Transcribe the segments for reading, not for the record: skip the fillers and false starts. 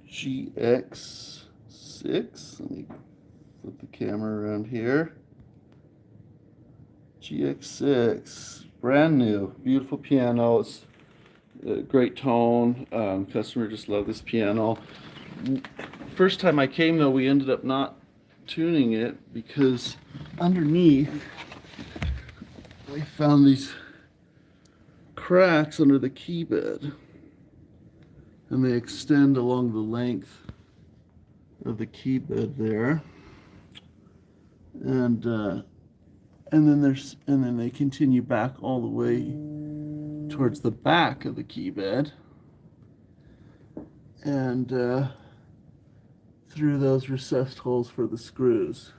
GX6. Let me flip the camera around here. GX6, brand new, beautiful piano. It's a great tone. Customer just loved this piano. First time I came though, we ended up not tuning it because underneath we found these cracks under the key bed, and they extend along the length of the key bed there, and then they continue back all the way towards the back of the key bed, and through those recessed holes for the screws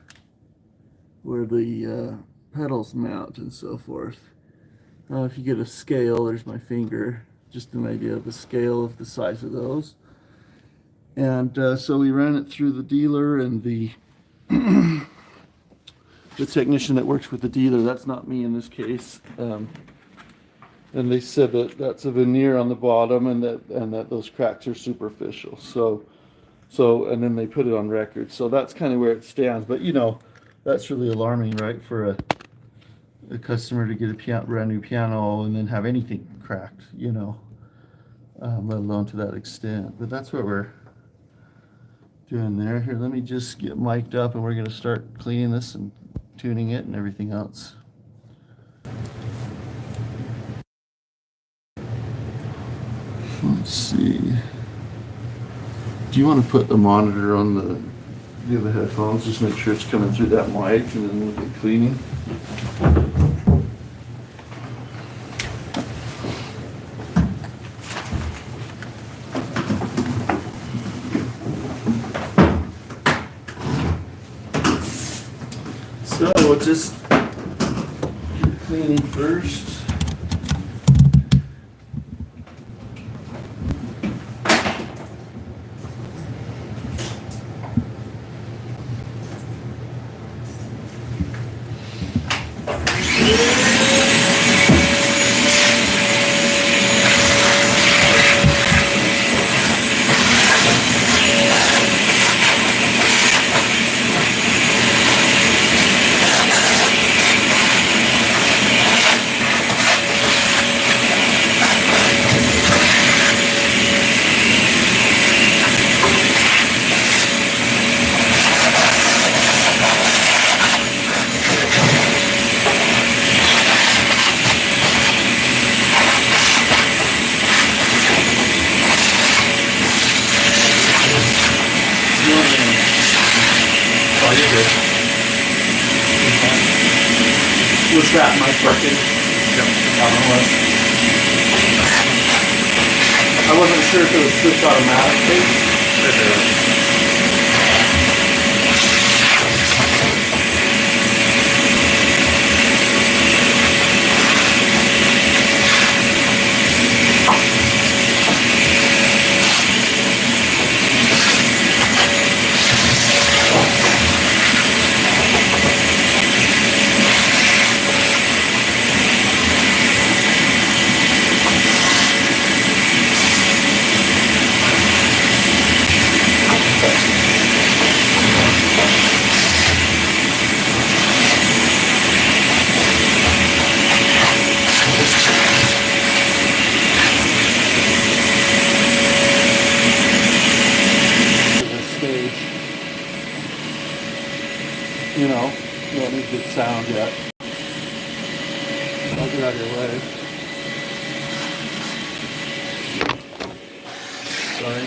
where the pedals mount and so forth. If you get a scale, there's my finger, just an idea of the scale of the size of those. And so we ran it through the dealer, and the the technician that works with the dealer, that's not me in this case, and they said that that's a veneer on the bottom, and that those cracks are superficial. So and then they put it on record. So that's kind of where it stands. But that's really alarming, right, for a customer to get a brand new piano and then have anything cracked, let alone to that extent. But that's what we're doing there. Here, let me just get mic'd up, and we're going to start cleaning this and tuning it and everything else. Let's see. Do you want to put the monitor on the other headphones? Just make sure it's coming through that mic, and then we'll get cleaning. So we'll just get cleaning first. Was that my fucking? Yep. I wasn't sure if it was switched automatically. You don't need good sound yet. I'll get out of your way. Sorry.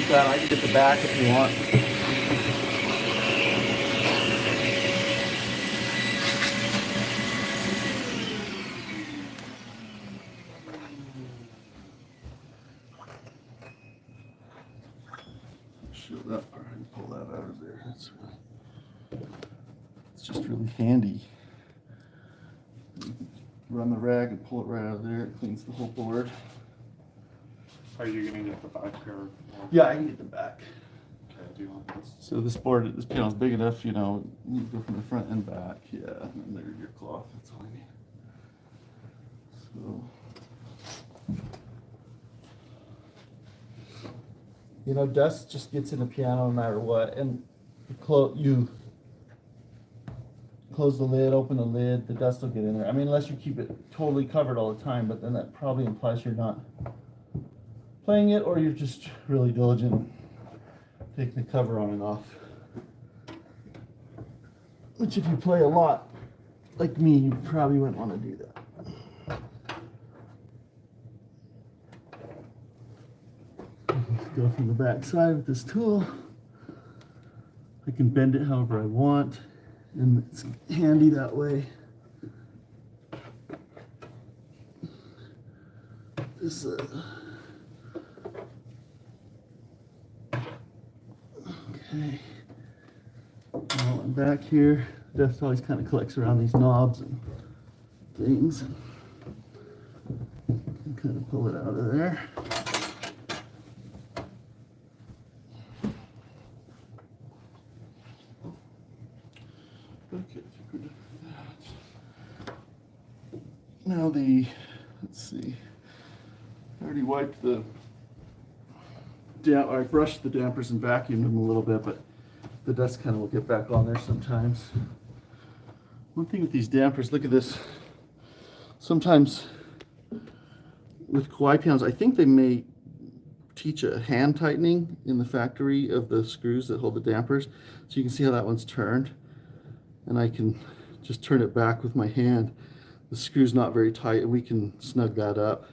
want that, I can get the back if you want. Show that part and pull that out of there. It's just really handy. Run the rag and pull it right out of there. It cleans the whole board. Are you gonna get the back or? Yeah, I can get the back. Okay, do you want this? So this panel's big enough, you know, you go from the front and back. Yeah, and there's your cloth. That's all I need. So. You know, dust just gets in the piano no matter what, and you close the lid, open the lid, the dust will get in there. I mean, unless you keep it totally covered all the time, but then that probably implies you're not playing it, or you're just really diligent taking the cover on and off. Which, if you play a lot, like me, you probably wouldn't want to do that. Go from the back side with this tool. I can bend it however I want, and it's handy that way. This okay. Now I'm back here. Dust always kind of collects around these knobs and things. And kind of pull it out of there. Okay, I think we're done with that. Now let's see. I already wiped I brushed the dampers and vacuumed them a little bit, but the dust kind of will get back on there sometimes. One thing with these dampers, look at this. Sometimes with Kawai pianos, I think they may teach a hand tightening in the factory of the screws that hold the dampers. So you can see how that one's turned. And I can just turn it back with my hand. The screw's not very tight, and we can snug that up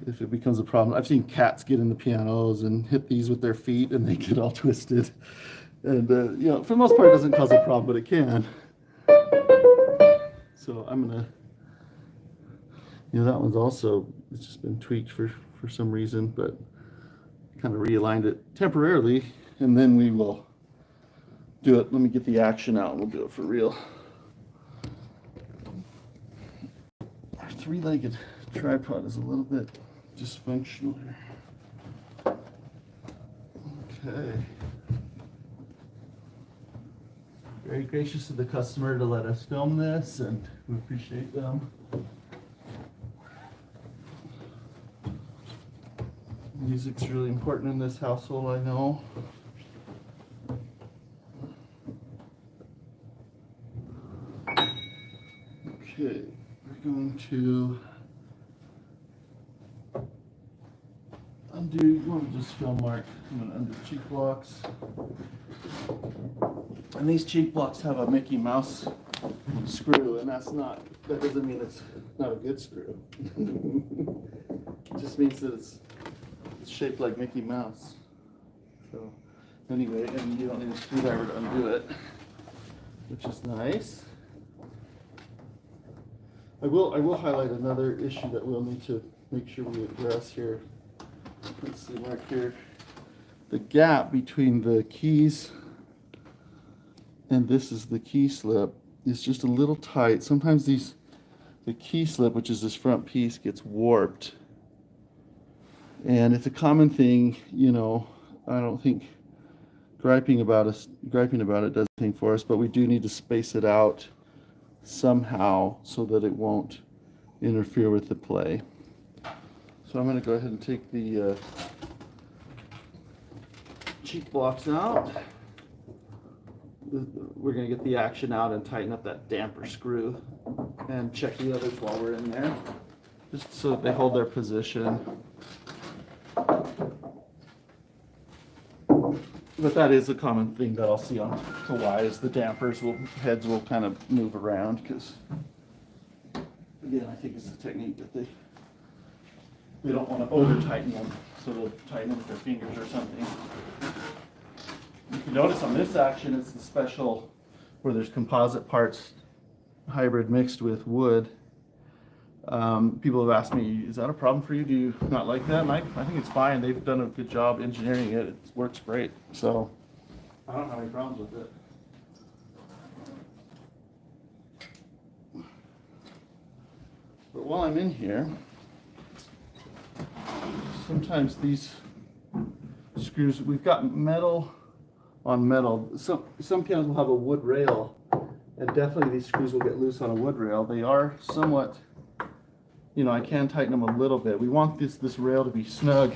if it becomes a problem. I've seen cats get in the pianos and hit these with their feet, and they get all twisted. And you know, for the most part, it doesn't cause a problem, but it can. So I'm gonna, you know, that one's also, it's just been tweaked for some reason, but kind of realigned it temporarily, and then we will do it. Let me get the action out and we'll do it for real. Our three-legged tripod is a little bit dysfunctional here. Okay. Very gracious of the customer to let us film this, and we appreciate them. Music's really important in this household, I know. Okay, we're going to undo, you want to just film Mark, I'm going to undo the cheek blocks. And these cheek blocks have a Mickey Mouse screw, and that doesn't mean it's not a good screw. It just means that it's shaped like Mickey Mouse. So anyway, and you don't need a screwdriver to undo it, which is nice. I will highlight another issue that we'll need to make sure we address here. Let's see, Mark here. The gap between the keys and this is the key slip is just a little tight. Sometimes the key slip, which is this front piece, gets warped. And it's a common thing, you know. I don't think griping about it does anything for us, but we do need to space it out somehow so that it won't interfere with the play. So I'm going to go ahead and take the cheek blocks out. We're going to get the action out and tighten up that damper screw and check the others while we're in there, just so that they hold their position. But that is a common thing that I'll see on Kawai, is the dampers heads will kind of move around, because again, I think it's the technique that they don't want to over tighten them. so they'll tighten it with their fingers or something. You can notice on this action, it's the special where there's composite parts hybrid mixed with wood. People have asked me, is that a problem for you? Do you not like that? And I think it's fine. They've done a good job engineering it. It works great. So I don't have any problems with it. But while I'm in here, sometimes these screws, we've got metal on metal. Some pianos will have a wood rail, and definitely these screws will get loose on a wood rail. They are somewhat, you know, I can tighten them a little bit. We want this rail to be snug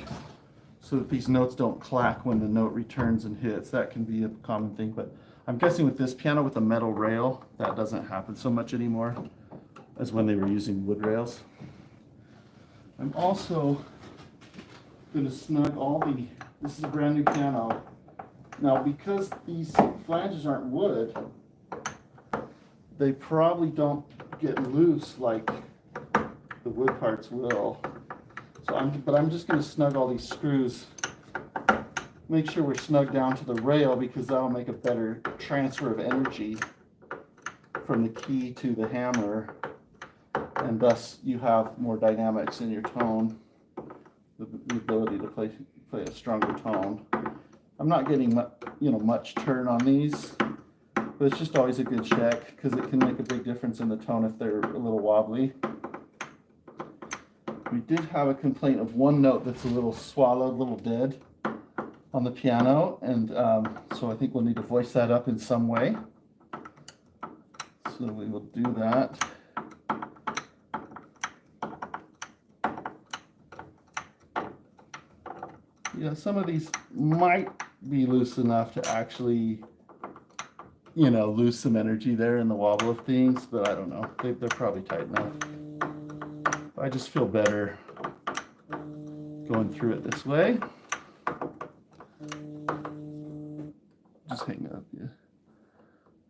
so that these notes don't clack when the note returns and hits. That can be a common thing, but I'm guessing with this piano with a metal rail, that doesn't happen so much anymore as when they were using wood rails. I'm also going to snug all this is a brand new piano. Now, because these flanges aren't wood, they probably don't get loose like the wood parts will. So I'm just going to snug all these screws. Make sure we're snug down to the rail because that'll make a better transfer of energy from the key to the hammer, and thus you have more dynamics in your tone, the ability to play a stronger tone. I'm not getting much turn on these, but it's just always a good check because it can make a big difference in the tone if they're a little wobbly. We did have a complaint of one note that's a little swallowed, a little dead on the piano, and so I think we'll need to voice that up in some way. So we will do that. Yeah, some of these might be loose enough to actually, lose some energy there in the wobble of things, but I don't know. They're probably tight enough. I just feel better going through it this way. Just hang up, yeah.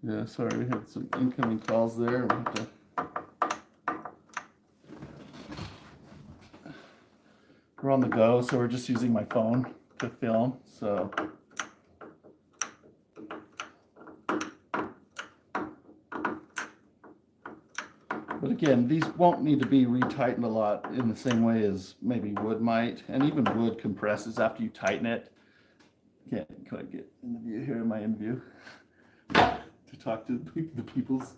Yeah, sorry, we had some incoming calls there. We're on the go, so we're just using my phone to film, so. But again, these won't need to be retightened a lot in the same way as maybe wood might, and even wood compresses after you tighten it. Can't quite get in the view here in my in view to talk to the peoples.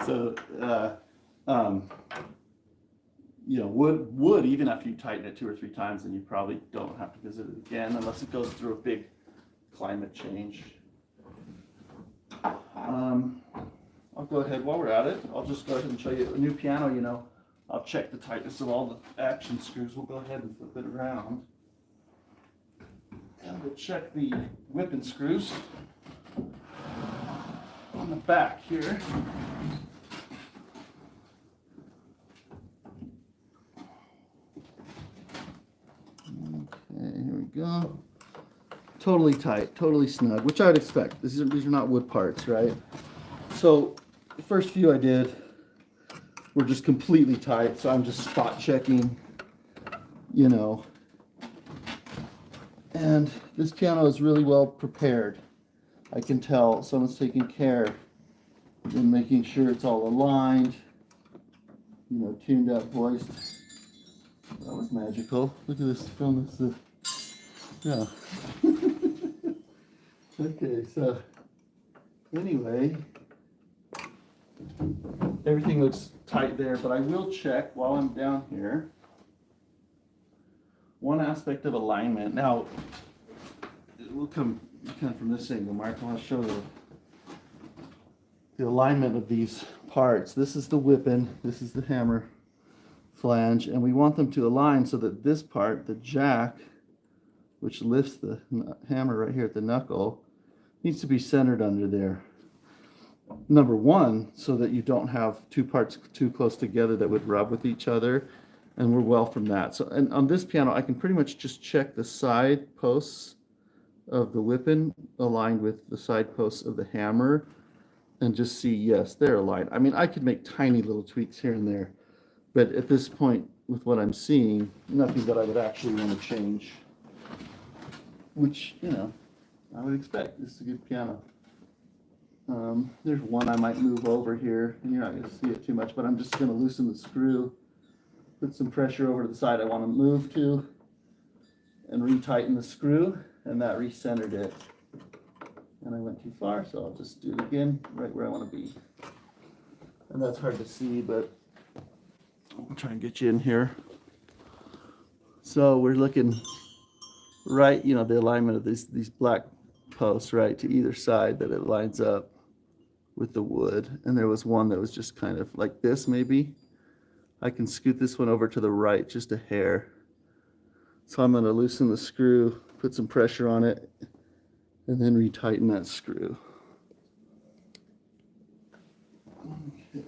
So, wood, even after you tighten it 2 or 3 times, then you probably don't have to visit it again unless it goes through a big climate change. I'll go ahead, while we're at it, I'll just go ahead and show you a new piano, I'll check the tightness of all the action screws. We'll go ahead and flip it around. And we'll check the whipping screws on the back here. Okay, here we go. Totally tight, totally snug, which I would expect. These are not wood parts, right? So the first few I did were just completely tight, so I'm just spot checking, And this piano is really well prepared. I can tell someone's taking care in making sure it's all aligned, tuned up, voiced. That was magical. Look at this film. Yeah. Okay, so anyway, everything looks tight there, but I will check while I'm down here one aspect of alignment. Now, we'll come kind of from this angle, Mark. I want to show the alignment of these parts. This is the whipping, this is the hammer flange, and we want them to align so that this part, the jack, which lifts the hammer right here at the knuckle, needs to be centered under there. Number one, so that you don't have 2 parts too close together that would rub with each other, and we're well from that. So, and on this piano, I can pretty much just check the side posts of the whipping aligned with the side posts of the hammer, and just see, yes, they're aligned. I mean, I could make tiny little tweaks here and there, but at this point, with what I'm seeing, nothing that I would actually want to change. Which, you know, I would expect. This is a good piano. There's one I might move over here, and you're not going to see it too much, but I'm just going to loosen the screw, put some pressure over to the side I want to move to, and retighten the screw, and that recentered it. And I went too far, so I'll just do it again right where I want to be. And that's hard to see, but I'll try and get you in here. So we're looking right, you know, the alignment of these black posts, right, to either side, that it lines up with the wood. And there was one that was just kind of like this, maybe. I can scoot this one over to the right just a hair. So I'm going to loosen the screw, put some pressure on it, and then retighten that screw. Okay.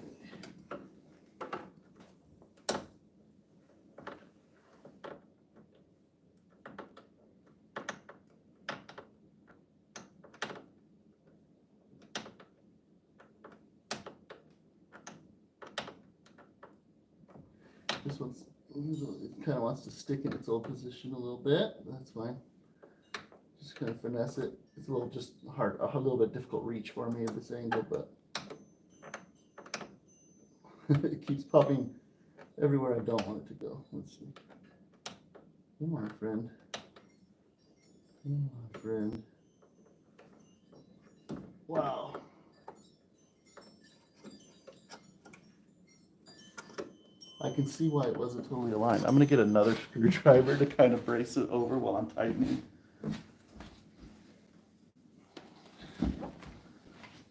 This one's it kind of wants to stick in its old position a little bit. That's fine. Just kind of finesse it. It's a little just hard, a little bit difficult reach for me at this angle, but it keeps popping everywhere I don't want it to go. Let's see. Come on, friend. Come on, friend. Wow. I can see why it wasn't totally aligned. I'm going to get another screwdriver to kind of brace it over while I'm tightening.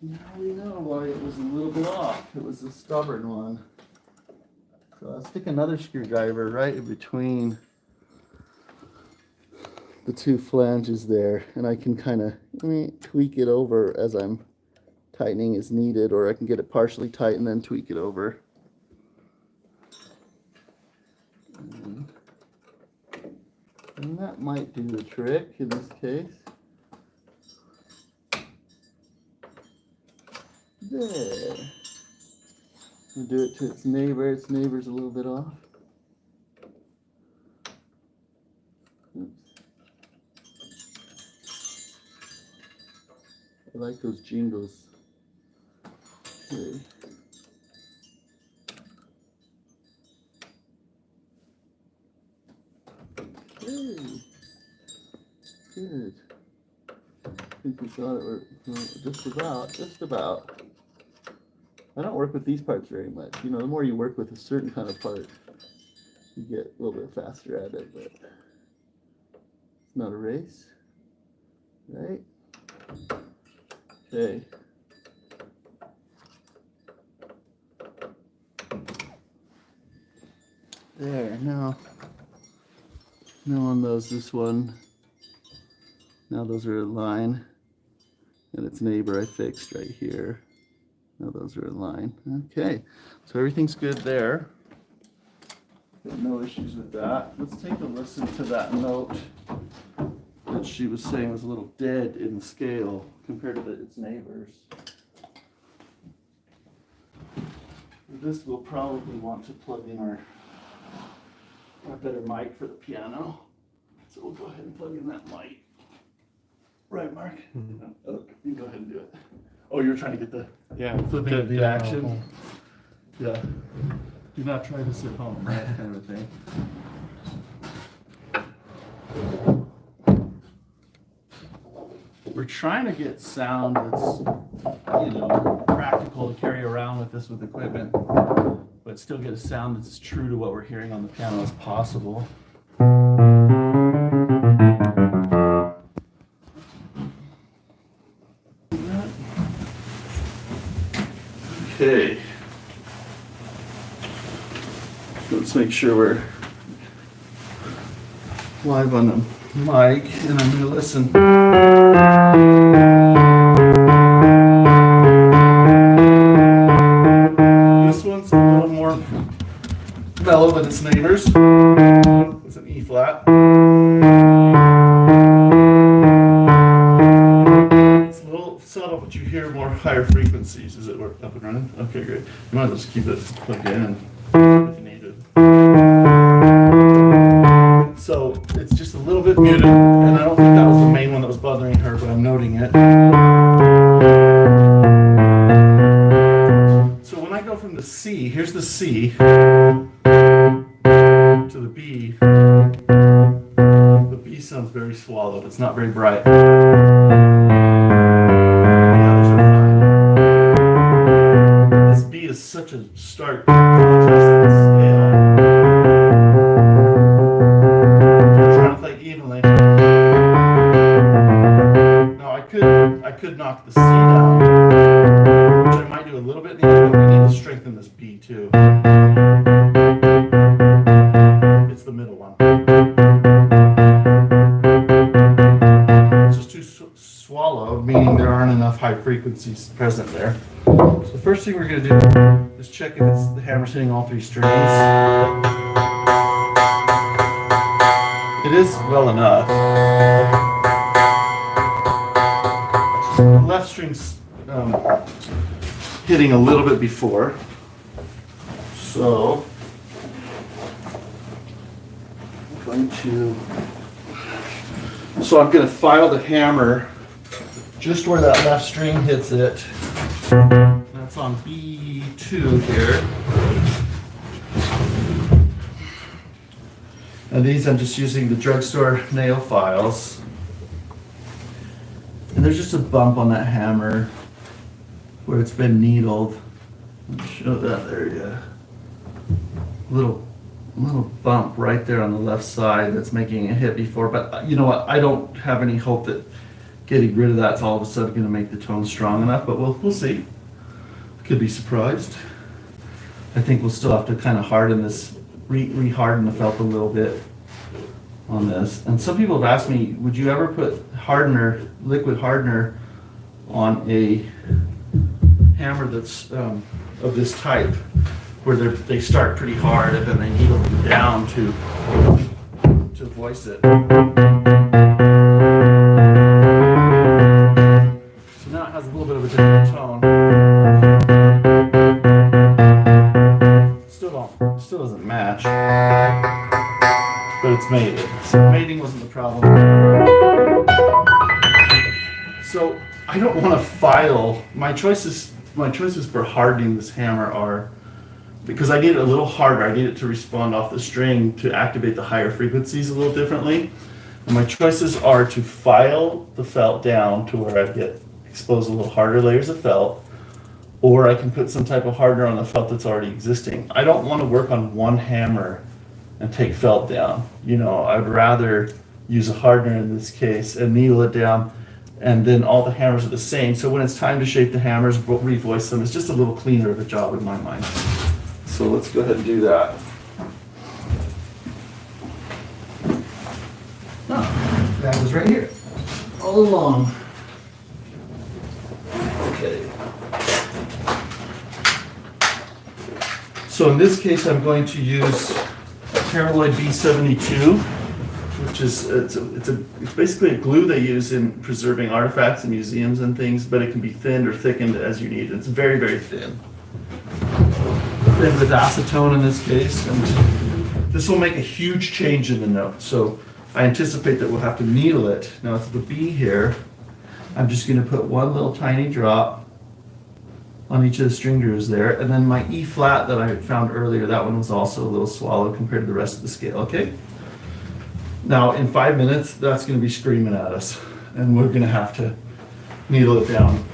Now we know why it was a little bit off. It was a stubborn one. So I'll stick another screwdriver right in between the two flanges there, and I can kind of tweak it over as I'm tightening as needed, or I can get it partially tight and then tweak it over. And that might do the trick in this case. There. I'll do it to its neighbor. Its neighbor's a little bit off. Oops. I like those jingles. Okay. Okay. Good. I think we got it. We're just about. I don't work with these parts very much. You know, the more you work with a certain kind of part, you get a little bit faster at it, but it's not a race, right? Okay. There, now on those, this one, now those are in line, and its neighbor I fixed right here. Now those are in line. Okay, so everything's good there. No issues with that. Let's take a listen to that note that she was saying was a little dead in the scale compared to its neighbors. This will probably want to plug in our better mic for the piano. So we'll go ahead and plug in that mic. Right, Mark? Mm-hmm. Oh, you go ahead and do it. Oh, you're trying to get the flipping the action? Yeah. Do not try this at home, right? Kind of a thing. We're trying to get sound that's, practical to carry around with this with equipment, but still get a sound that's as true to what we're hearing on the piano as possible. Okay. Let's make sure we're live on the mic, and I'm going to listen. This one's a little more mellow than its neighbors. It's an E flat. It's a little subtle, but you hear more higher frequencies. Is it up and running? Okay, great. You might as well keep it plugged in if you need it. hard, but I'm noting it. So when I go from the C, here's the C, to the B sounds very swallowed. It's not very bright. The others are fine. This B is such a stark contrast in the scale. If you're trying to play evenly. Now I could knock the C down, which I might do a little bit, but we need to strengthen this B too. It's the middle one. It's just too swallowed, meaning there aren't enough high frequencies present there. So the first thing we're going to do is check if the hammer's hitting all three strings. It is well enough. The left string's hitting a little bit before. So I'm going to file the hammer just where that left string hits it. That's on B2 here. And these I'm just using the drugstore nail files. And there's just a bump on that hammer where it's been needled. Let me show that there, yeah. Little bump right there on the left side that's making it hit before. But you know what? I don't have any hope that getting rid of that's all of a sudden going to make the tone strong enough. But we'll see. Could be surprised. I think we'll still have to kind of harden this, re-harden the felt a little bit on this. And some people have asked me, would you ever put hardener, liquid hardener, on a hammer that's of this type, where they start pretty hard and then they needle them down to voice it. So now it has a little bit of a different tone. Still doesn't match, but it's mated. So mating wasn't the problem. So I don't want to file. My choices for hardening this hammer are, because I need it a little harder, I need it to respond off the string to activate the higher frequencies a little differently. And my choices are to file the felt down to where I get exposed a little harder layers of felt, or I can put some type of hardener on the felt that's already existing. I don't want to work on one hammer and take felt down. You know, I'd rather use a hardener in this case and needle it down, and then all the hammers are the same. So when it's time to shape the hammers, revoice them, it's just a little cleaner of a job in my mind. So let's go ahead and do that. Oh, that was right here, all along. Okay. So in this case, I'm going to use Paraloid B72, which is it's basically a glue they use in preserving artifacts in museums and things, but it can be thinned or thickened as you need. It's very, very thin. Thin with acetone in this case, and this will make a huge change in the note. So I anticipate that we'll have to needle it. Now it's the B here. I'm just going to put one little tiny drop on each of the string grooves there, and then my E flat that I found earlier, that one was also a little swallowed compared to the rest of the scale, okay? Now in 5 minutes, that's going to be screaming at us, and we're going to have to needle it down.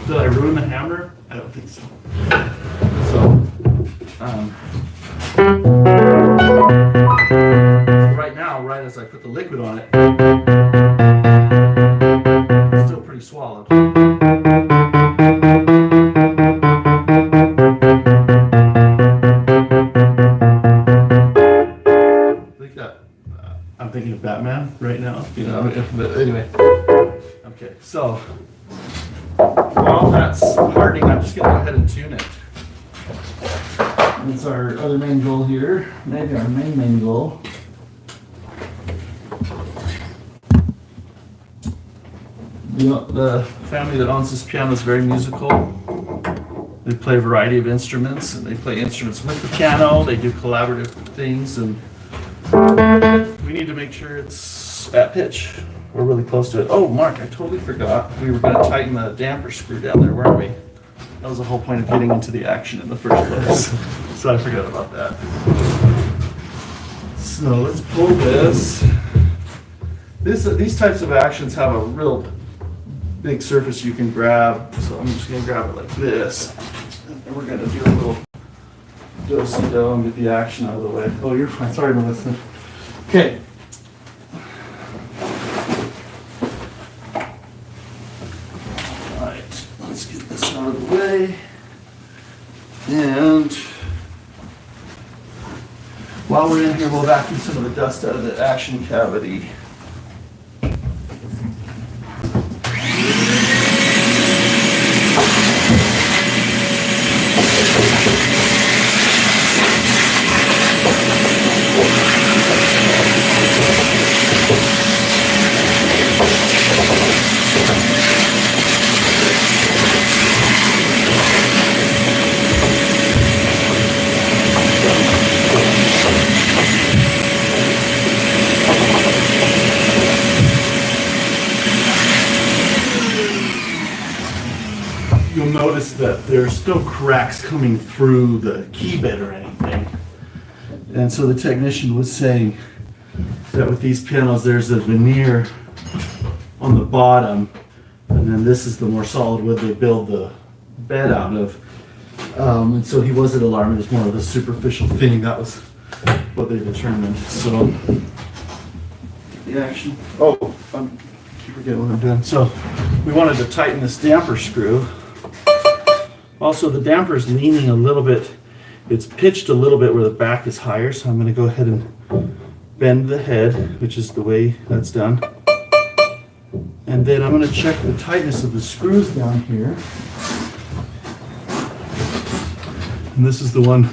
Did I ruin the hammer? I don't think so. So right now, right as I put the liquid on it, it's still pretty swallowed. I'm thinking of Batman right now, you know, but anyway. Okay, so while that's hardening, I'm just going to go ahead and tune it. That's our other main goal here, maybe our main goal. You know, the family that owns this piano is very musical. They play a variety of instruments, and they play instruments with the piano. They do collaborative things, and we need to make sure it's at pitch. we're really close to it. Oh, Mark, I totally forgot. We were gonna tighten the damper screw down there, weren't we? That was the whole point of getting into the action in the first place. So I forgot about that. So let's pull this. These types of actions have a real big surface you can grab. So I'm just gonna grab it like this. And we're gonna do a little do-si-do and get the action out of the way. Oh, you're fine. Sorry, Melissa. Okay. All right, let's get this out of the way. And while we're in here, we'll vacuum some of the dust out of the action cavity. You'll notice that there's no cracks coming through the key bed or anything. And so the technician was saying that with these pianos, there's a veneer on the bottom, and then this is the more solid wood they build the bed out of. And so he wasn't alarmed, it was more of a superficial thing. That was what they determined. So, the action. Oh, I keep forgetting what I'm doing. So, we wanted to tighten this damper screw. Also, the damper is leaning a little bit, it's pitched a little bit where the back is higher, so I'm going to go ahead and bend the head, which is the way that's done. And then I'm going to check the tightness of the screws down here. And this is the one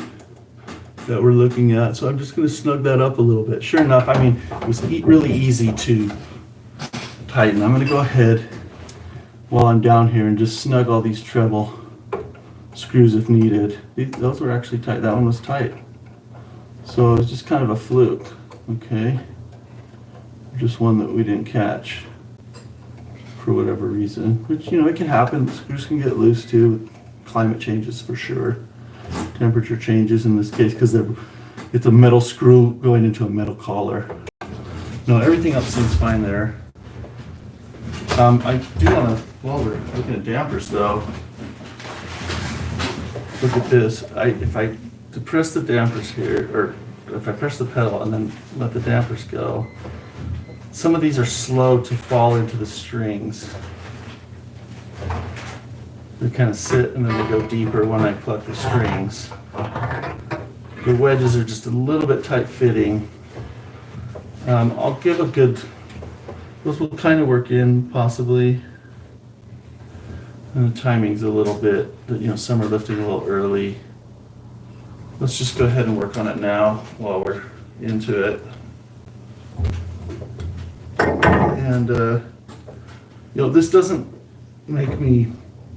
that we're looking at, so I'm just going to snug that up a little bit. Sure enough, I mean, it was really easy to tighten. I'm going to go ahead while I'm down here and just snug all these treble screws if needed. Those were actually tight. That one was tight. So it was just kind of a fluke. Okay. Just one that we didn't catch for whatever reason. Which, you know, it can happen. The screws can get loose too with climate changes for sure. Temperature changes in this case because it's a metal screw going into a metal collar. No, everything else seems fine there. I do want to, while we're looking at dampers though, look at this. If I depress the dampers here, or if I press the pedal and then let the dampers go, some of these are slow to fall into the strings. They kind of sit and then they go deeper when I pluck the strings. The wedges are just a little bit tight fitting. I'll give a good, those will kind of work in possibly. And the timing's a little bit, you know, some are lifting a little early. Let's just go ahead and work on it now while we're into it. And, you know, this doesn't make me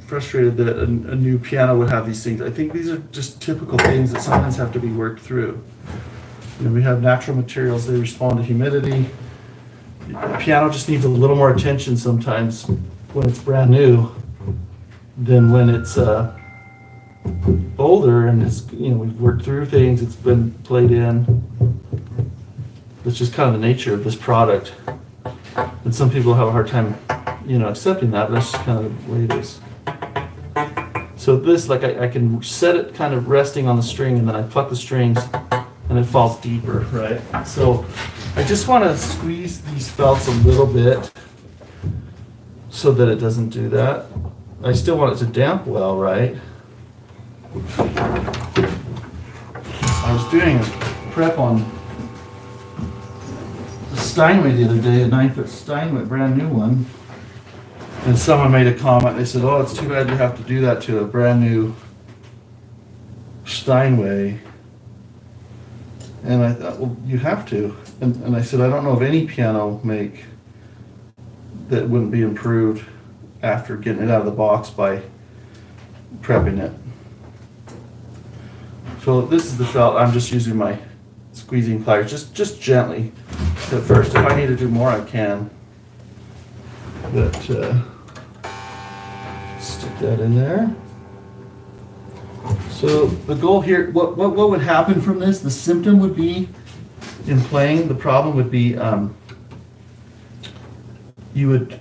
frustrated that a new piano would have these things. I think these are just typical things that sometimes have to be worked through. You know, we have natural materials, they respond to humidity. The piano just needs a little more attention sometimes when it's brand new than when it's older and it's, you know, we've worked through things, it's been played in. It's just kind of the nature of this product. And some people have a hard time, you know, accepting that, but that's just kind of the way it is. So this, like I can set it kind of resting on the string and then I pluck the strings and it falls deeper, right? So I just want to squeeze these felts a little bit so that it doesn't do that. I still want it to damp well, right? I was doing a prep on the Steinway the other day, a 9-foot Steinway, brand new one. And someone made a comment, they said, oh, it's too bad you have to do that to a brand new Steinway. And I thought, well, you have to. And I said, I don't know of any piano make that wouldn't be improved after getting it out of the box by prepping it. So this is the felt. I'm just using my squeezing pliers, just gently at first. If I need to do more, I can. that stick that in there. So the goal here, what would happen from this? The symptom would be in playing. The problem would be you would,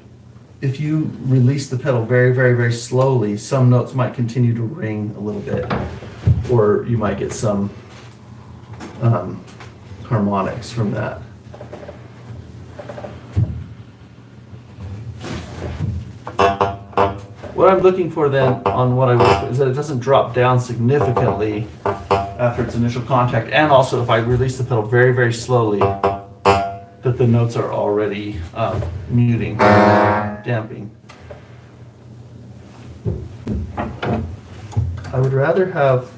if you release the pedal very, very, very slowly, some notes might continue to ring a little bit, or you might get some harmonics from that. What I'm looking for then on what I work with is that it doesn't drop down significantly after its initial contact, and also if I release the pedal very, very slowly, that the notes are already muting, damping. I would rather have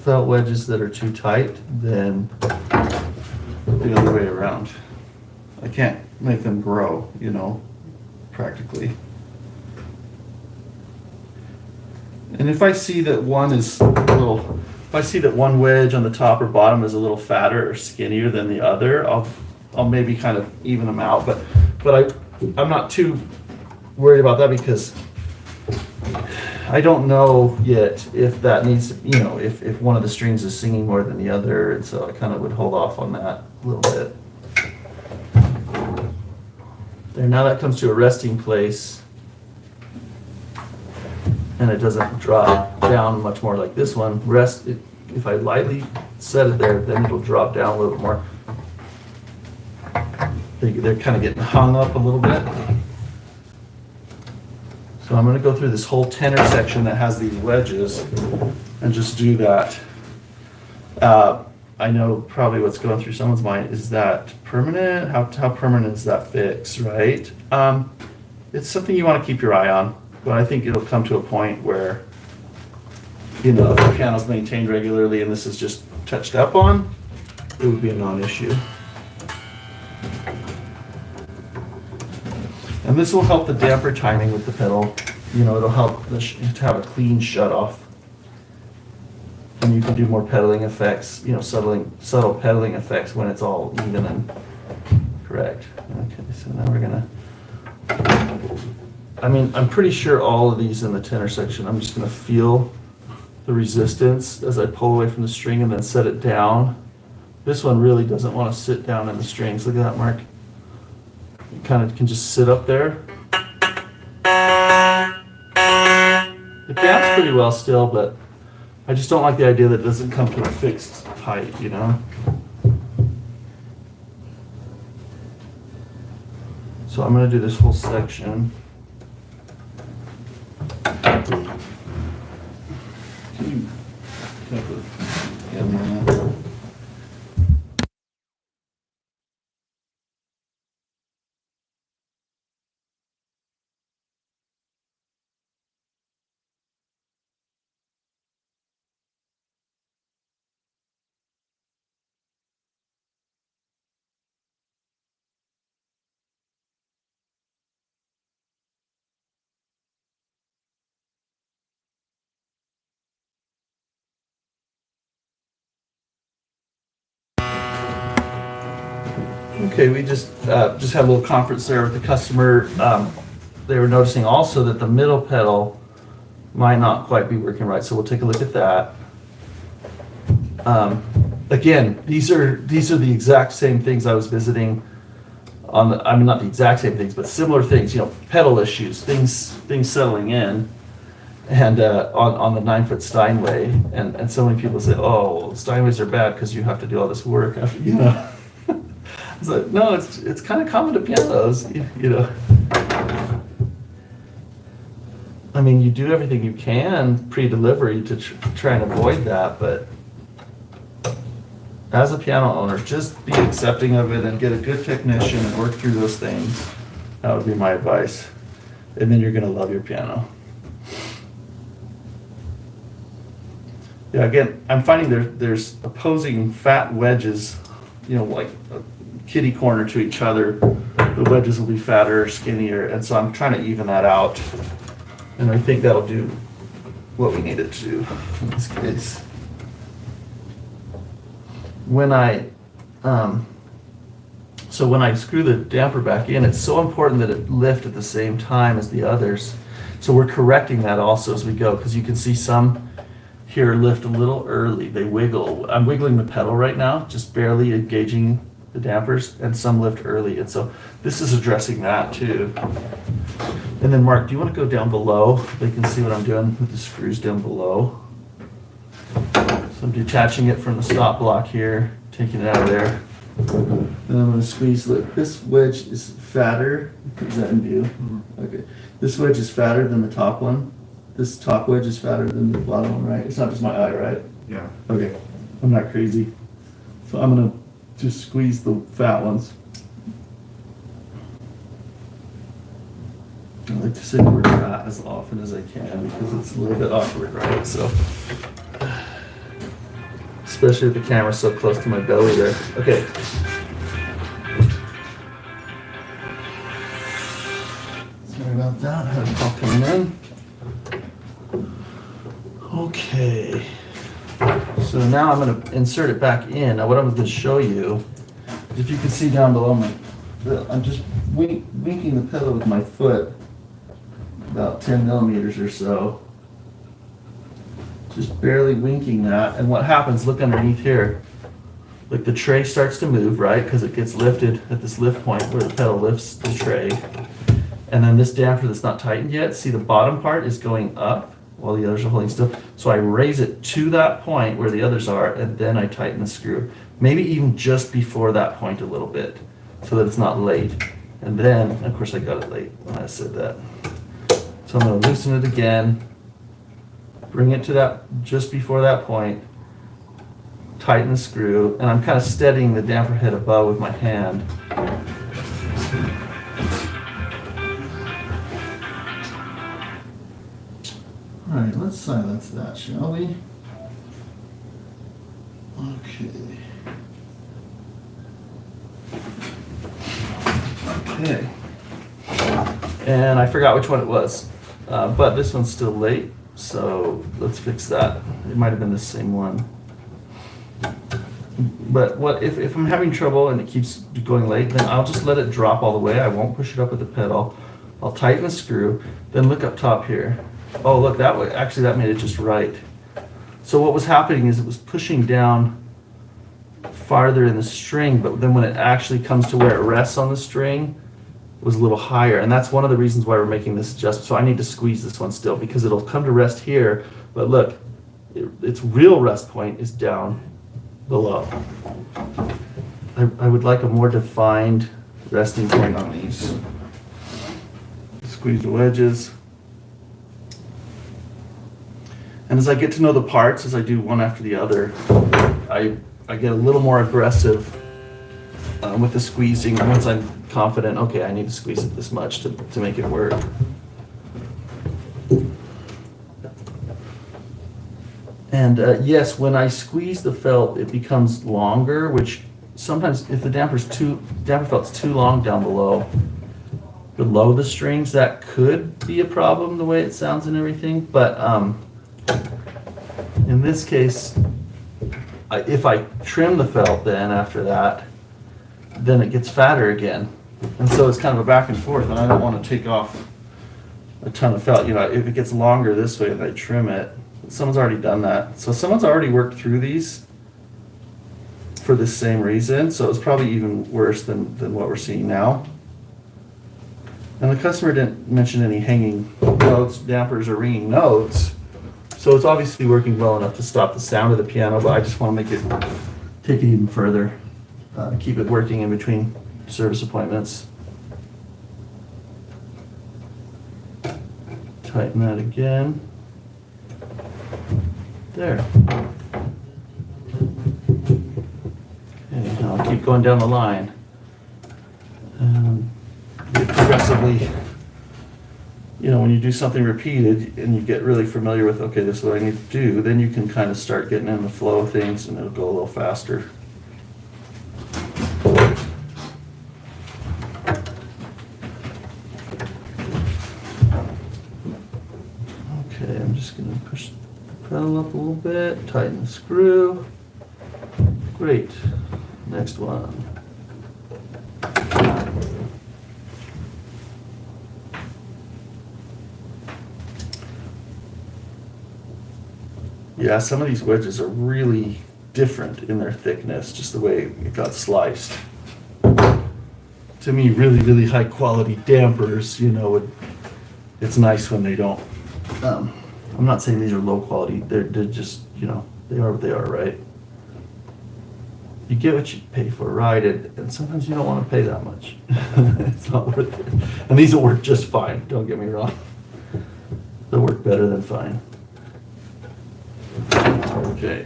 felt wedges that are too tight than the other way around. I can't make them grow, you know, practically. And if I see that one is a little, if I see that one wedge on the top or bottom is a little fatter or skinnier than the other, I'll maybe kind of even them out. But I'm not too worried about that because I don't know yet if that needs to, you know, if one of the strings is singing more than the other, and so I kind of would hold off on that a little bit. There, now that comes to a resting place, and it doesn't drop down much more like this one. If I lightly set it there, then it'll drop down a little bit more. They're kind of getting hung up a little bit. So I'm going to go through this whole tenor section that has these wedges and just do that. I know probably what's going through someone's mind, is that permanent? How permanent is that fix, right? It's something you want to keep your eye on, but I think it'll come to a point where, you know, if the piano's maintained regularly and this is just touched up on, it would be a non-issue. And this will help the damper timing with the pedal. You know, it'll help to have a clean shut off. And you can do more pedaling effects, you know, subtle pedaling effects when it's all even and correct. Okay, so now we're gonna, I'm pretty sure all of these in the tenor section, I'm just gonna feel the resistance as I pull away from the string and then set it down. This one really doesn't want to sit down in the strings. Look at that, Mark. It kind of can just sit up there. It damps pretty well still, but I just don't like the idea that it doesn't come to a fixed height, you know? So I'm going to do this whole section. Can you put the camera on that? Okay, we just had a little conference there with the customer. They were noticing also that the middle pedal might not quite be working right, so we'll take a look at that. Again, these are the exact same things I was visiting on the, not the exact same things, but similar things, you know, pedal issues, things settling in, and on the 9-foot Steinway, and so many people say, oh, Steinways are bad because you have to do all this work after, you know. It's like, no, it's kind of common to pianos, you know. I mean, you do everything you can pre-delivery to try and avoid that, but as a piano owner, just be accepting of it and get a good technician and work through those things. That would be my advice. And then you're going to love your piano. Yeah, again, I'm finding there's opposing fat wedges, you know, like a kitty corner to each other. The wedges will be fatter or skinnier, and so I'm trying to even that out. And I think that'll do what we need it to do in this case. When I So when I screw the damper back in, it's so important that it lift at the same time as the others. So we're correcting that also as we go, because you can see some here lift a little early. They wiggle. I'm wiggling the pedal right now, just barely engaging the dampers, and some lift early. And so this is addressing that too. And then Mark, do you want to go down below? They can see what I'm doing with the screws down below. So I'm detaching it from the stop block here, taking it out of there. And I'm going to squeeze. Look, this wedge is fatter. Is that in view? Okay. This wedge is fatter than the top one. This top wedge is fatter than the bottom one, right? It's not just my eye, right? Yeah. Okay. I'm not crazy. So I'm going to just squeeze the fat ones. I like to say the word fat as often as I can because it's a little bit awkward, right? So, especially with the camera so close to my belly there. Okay. Sorry about that. I had a call coming in. Okay. So now I'm going to insert it back in. Now what I'm going to show you, if you can see down below me, I'm just winking the pillow with my foot about 10 millimeters or so. Just barely winking that. And what happens, look underneath here. Like the tray starts to move, right? Because it gets lifted at this lift point where the pedal lifts the tray. And then this damper that's not tightened yet, see the bottom part is going up while the others are holding still. So I raise it to that point where the others are, and then I tighten the screw. Maybe even just before that point a little bit, so that it's not late. And then, of course I got it late when I said that. So I'm gonna loosen it again, bring it to that, just before that point, tighten the screw, and I'm kind of steadying the damper head above with my hand. All right, let's silence that, shall we? Okay. Okay. And I forgot which one it was, but this one's still late, so let's fix that. It might have been the same one. But what if I'm having trouble and it keeps going late, then I'll just let it drop all the way. I won't push it up with the pedal. I'll tighten the screw, then look up top here. Oh, look, that way, actually that made it just right. So what was happening is it was pushing down farther in the string, but then when it actually comes to where it rests on the string, it was a little higher. And that's one of the reasons why we're making this adjustment. So I need to squeeze this one still because it'll come to rest here, but look, its real rest point is down below. I would like a more defined resting point on these. Squeeze the wedges. And as I get to know the parts, as I do one after the other, I get a little more aggressive with the squeezing once I'm confident, okay, I need to squeeze it this much to make it work. And yes, when I squeeze the felt, it becomes longer, which sometimes if the damper felt's too long down below the strings, that could be a problem the way it sounds and everything. But in this case, if I trim the felt then after that, then it gets fatter again. And so it's kind of a back and forth, and I don't want to take off a ton of felt. You know, if it gets longer this way and I trim it, someone's already done that. So someone's already worked through these for this same reason, so it's probably even worse than what we're seeing now. And the customer didn't mention any hanging notes, dampers, or ringing notes. So it's obviously working well enough to stop the sound of the piano, but I just want to take it even further, keep it working in between service appointments. Tighten that again. There. Okay, now I'll keep going down the line. Get progressively, you know, when you do something repeated and you get really familiar with, okay, this is what I need to do, then you can kind of start getting in the flow of things and it'll go a little faster. Okay, I'm just going to push the pedal up a little bit, tighten the screw. Great. Next one. Yeah, some of these wedges are really different in their thickness, just the way it got sliced. To me, really, really high quality dampers, it's nice when they don't. I'm not saying these are low quality, they're just, they are what they are, right? You get what you pay for, right? And sometimes you don't want to pay that much. It's not worth it. And these will work just fine, don't get me wrong. They'll work better than fine. Okay.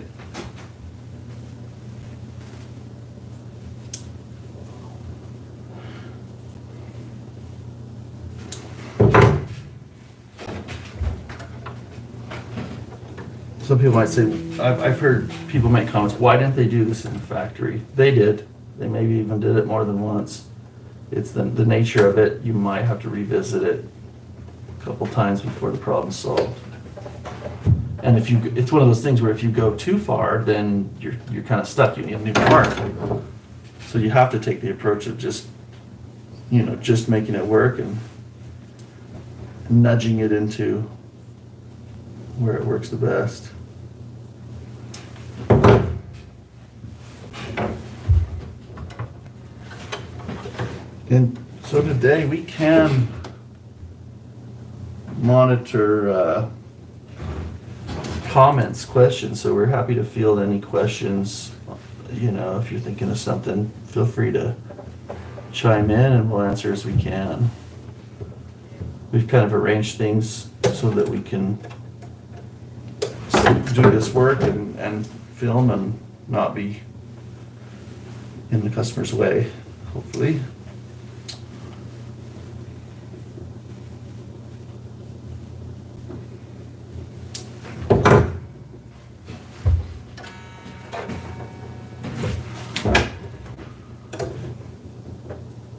Some people might say, I've heard people make comments, why didn't they do this in the factory? They did. They maybe even did it more than once. It's the nature of it. You might have to revisit it a couple times before the problem's solved. And it's one of those things where if you go too far, then you're kind of stuck. You need a new part. So you have to take the approach of just making it work and nudging it into where it works the best. And so today we can monitor comments, questions, so we're happy to field any questions. If you're thinking of something, feel free to chime in and we'll answer as we can. We've kind of arranged things so that we can do this work and film and not be in the customer's way, hopefully.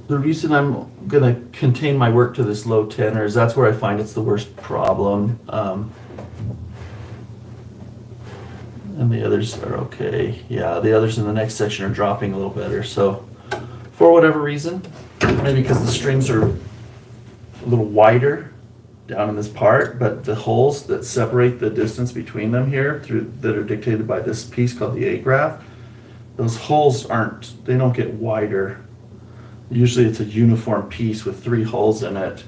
The reason I'm gonna contain my work to this low tenor is that's where I find it's the worst problem. And the others are okay. Yeah, the others in the next section are dropping a little better. So for whatever reason, maybe because the strings are a little wider down in this part, but the holes that separate the distance between them here that are dictated by this piece called the A graph, those holes they don't get wider. Usually it's a uniform piece with 3 holes in it.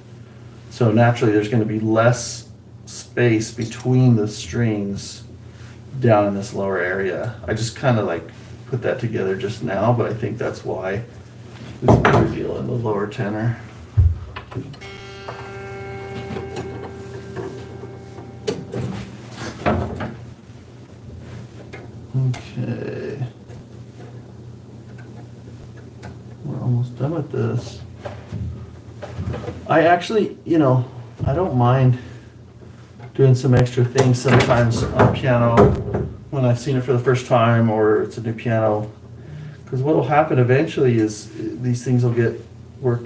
So naturally there's going to be less space between the strings down in this lower area. I just kind of put that together just now, but I think that's why it's a bigger deal in the lower tenor. Okay. We're almost done with this. I actually, I don't mind doing some extra things sometimes on piano when I've seen it for the first time or it's a new piano. Because what will happen eventually is these things will get worked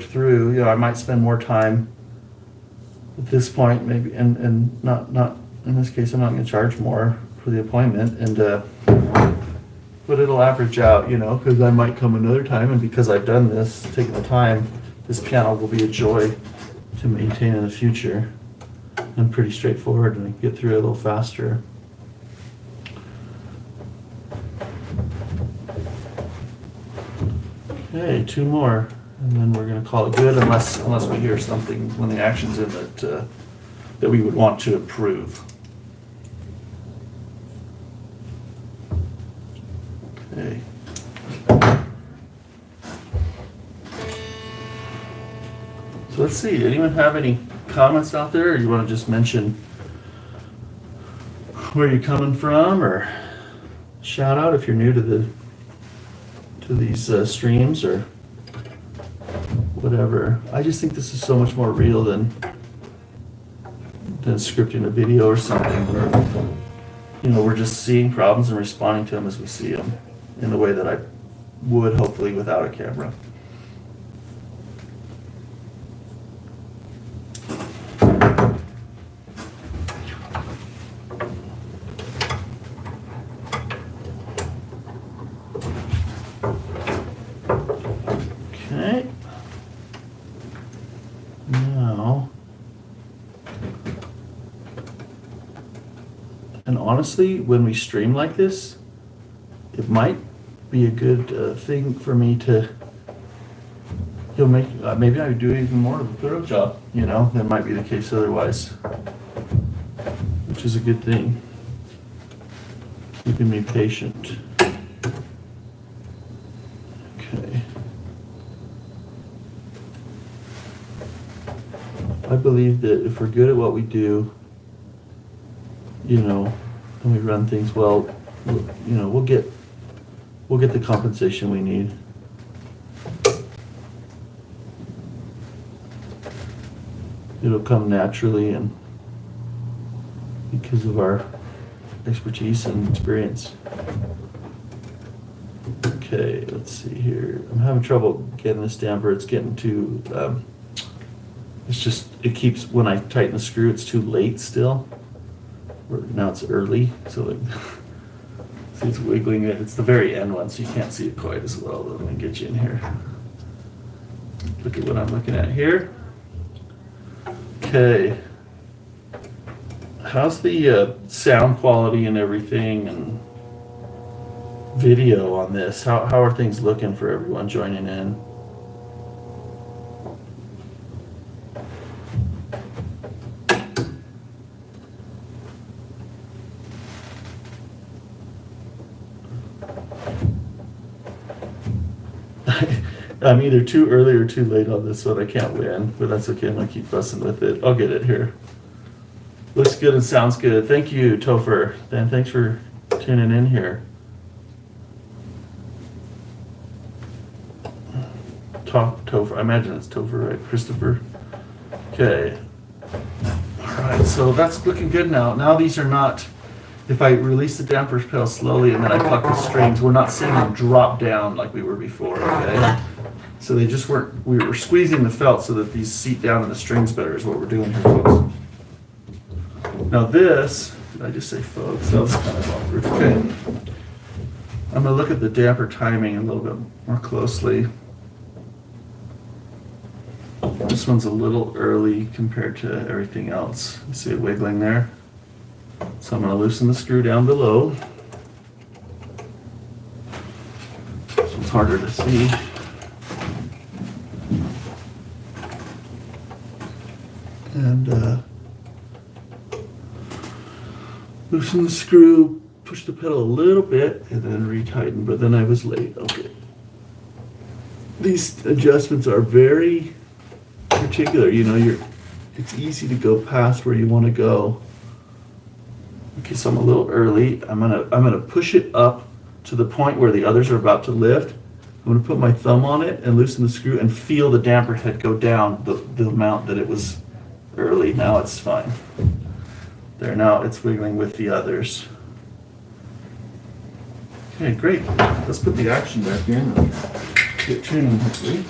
through. I might spend more time at this point, maybe, and not in this case, I'm not going to charge more for the appointment, but it'll average out, because I might come another time, and because I've done this, taken the time, this piano will be a joy to maintain in the future. And pretty straightforward, and I get through it a little faster. Okay, 2 more, and then we're going to call it good, unless we hear something when the action's in that we would want to approve. Okay. So let's see. Anyone have any comments out there, or you want to just mention where you're coming from, or shout out if you're new to these streams or whatever. I just think this is so much more real than scripting a video or something where we're just seeing problems and responding to them as we see them in the way that I would hopefully without a camera. Okay. Now, And honestly, when we stream like this, it might be a good thing for me to, maybe I would do even more of a thorough job, that might be the case otherwise, which is a good thing. Keeping me patient. Okay. I believe that if we're good at what we do, and we run things well, we'll get the compensation we need. It'll come naturally and because of our expertise and experience. Okay, let's see here. I'm having trouble getting this damper. It's getting too, it keeps, when I tighten the screw, it's too late still. Now it's early, so see it's wiggling. It's the very end one, so you can't see it quite as well. Let me get you in here. Look at what I'm looking at here. Okay. How's the sound quality and everything and video on this? How are things looking for everyone joining in? I'm either too early or too late on this one. I can't win, but that's okay. I'm gonna keep fussing with it. I'll get it here. Looks good and sounds good. Thank you, Topher. Dan, thanks for tuning in here. Topher. I imagine it's Topher, right? Christopher. Okay. All right. So that's looking good now. Now these are not. If I release the damper pedal slowly and then I pluck the strings, we're not seeing them drop down like we were before. Okay. So they just weren't. We were squeezing the felt so that these seat down in the strings better. Is what we're doing here, folks. Now this, did I just say folks? That was kind of awkward. Okay. I'm gonna look at the damper timing a little bit more closely. This one's a little early compared to everything else. You see it wiggling there? So I'm gonna loosen the screw down below. This one's harder to see. And loosen the screw, push the pedal a little bit, and then retighten, but then I was late. Okay. These adjustments are very particular, it's easy to go past where you want to go. Okay, so I'm a little early. I'm gonna push it up to the point where the others are about to lift. I'm gonna put my thumb on it and loosen the screw and feel the damper head go down the amount that it was early. Now it's fine. There, now it's wiggling with the others. Okay, great. Let's put the action back in and get tuning hopefully.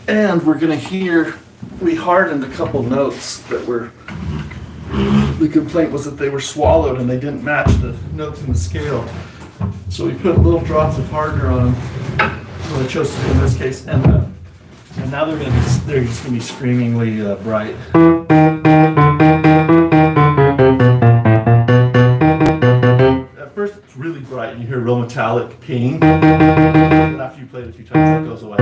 And we're gonna hear, we hardened a couple notes that were, the complaint was that they were swallowed and they didn't match the notes in the scale. So we put little drops of hardener on them, what I chose to do in this case, and now they're just gonna be screamingly bright. At first it's really bright and you hear a real metallic ping, and after you play it a few times that goes away.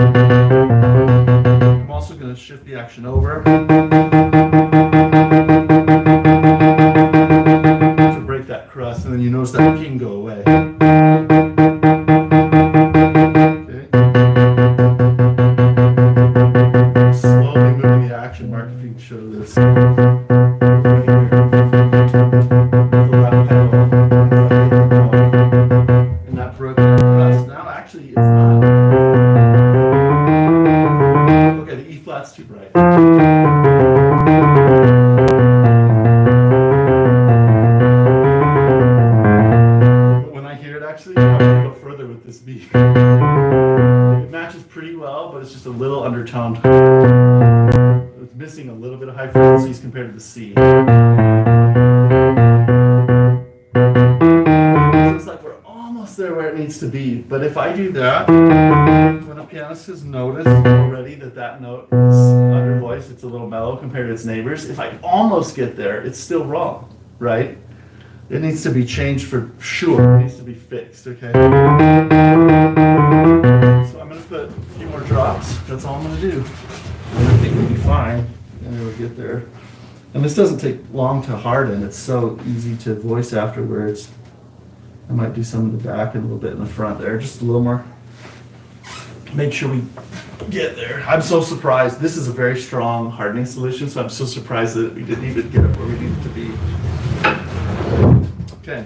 I'm also gonna shift the action over to break that crust, and then you notice that ping go away. Okay. Slowly moving the action mark if you can show this. The left pedal, and that broke that crust. Now actually it's not. Okay, the E flat's too bright. This beat. It matches pretty well, but it's just a little undertoned. It's missing a little bit of high frequencies compared to the C. So it's like we're almost there. there where it needs to be. But if I do that, when a pianist has noticed already that that note is under voice, it's a little mellow compared to its neighbors. If I almost get there, it's still wrong, right? It needs to be changed for sure. It needs to be fixed, okay? So I'm going to put a few more drops. That's all I'm going to do. And I think it'll be fine. And it'll get there. And this doesn't take long to harden. It's so easy to voice afterwards. I might do some in the back and a little bit in the front there. Just a little more. Make sure we get there. I'm so surprised. This is a very strong hardening solution, so I'm so surprised that we didn't even get it where we needed to be. Okay.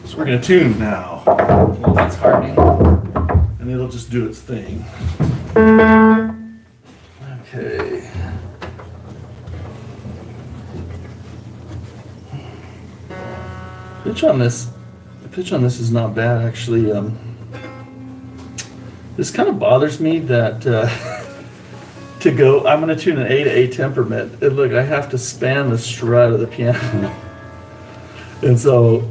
So we're going to tune now. Well, that's hardening. And it'll just do its thing. Okay. The pitch on this is not bad actually. This kind of bothers me that I'm going to tune an A to A temperament, and look, I have to span the strut of the piano, and so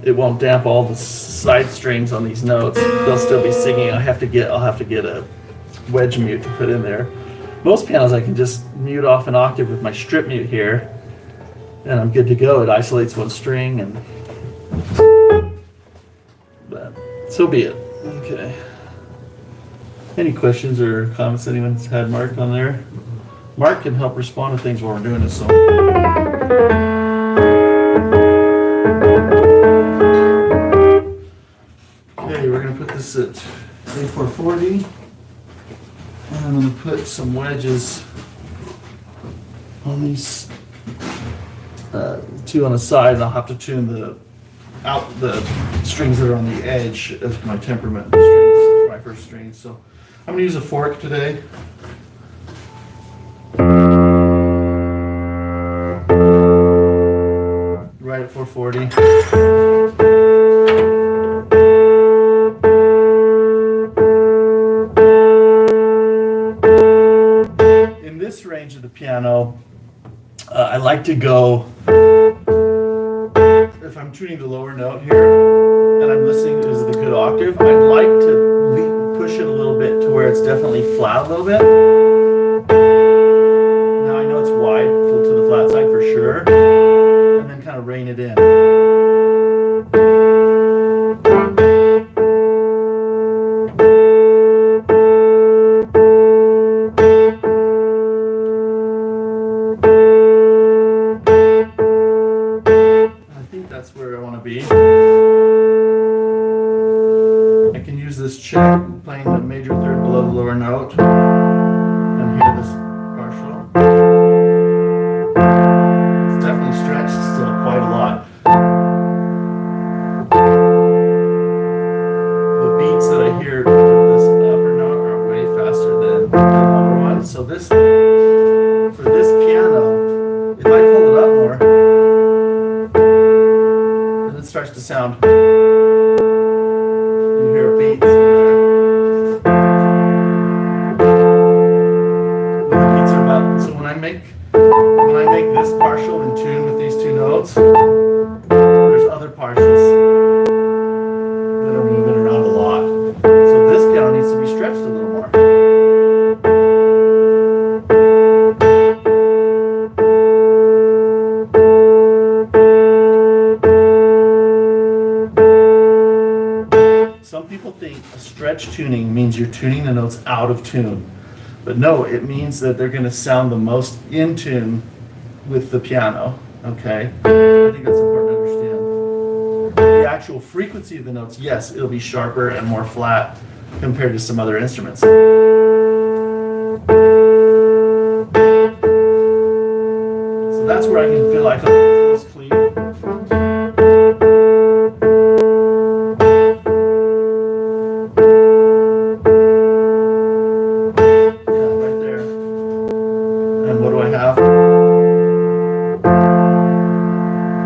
it won't damp all the side strings on these notes. They'll still be singing. I'll have to get a wedge mute to put in there. Most pianos I can just mute off an octave with my strip mute here, and I'm good to go. It isolates one string, but so be it. Okay. Any questions or comments anyone's had, Mark, on there? Mark can help respond to things while we're doing this. So. Okay, we're going to put this at A440. And I'm going to put some wedges on these two on the side, and I'll have to tune the strings that are on the edge as my temperament strings, my first strings. So I'm going to use a fork today. Right at 440. In this range of the piano, I like to go, if I'm tuning the lower note here and I'm listening, is it a good octave? I'd like to push it a little bit to where it's definitely flat a little bit. Now I know it's wide to the flat side for sure, and then kind of rein it in. That's where I want to be. I can use this check playing the major third below the lower note and hear this partial. It's definitely stretched still quite a lot. The beats that I hear for this upper note are way faster than the lower one. So this, for this piano, if I pull it up more, it starts to sound. You hear beats in there. When the beats are about, so when I make this partial in tune with these two notes, there's other partials that are moving around a lot. So this piano needs to be stretched a little more. Some people think a stretch tuning means you're tuning the notes out of tune. But no, it means that they're going to sound the most in tune with the piano. Okay? I think that's important to understand. The actual frequency of the notes, yes, it'll be sharper and more flat compared to some other instruments. So that's where I can feel like it's most clean.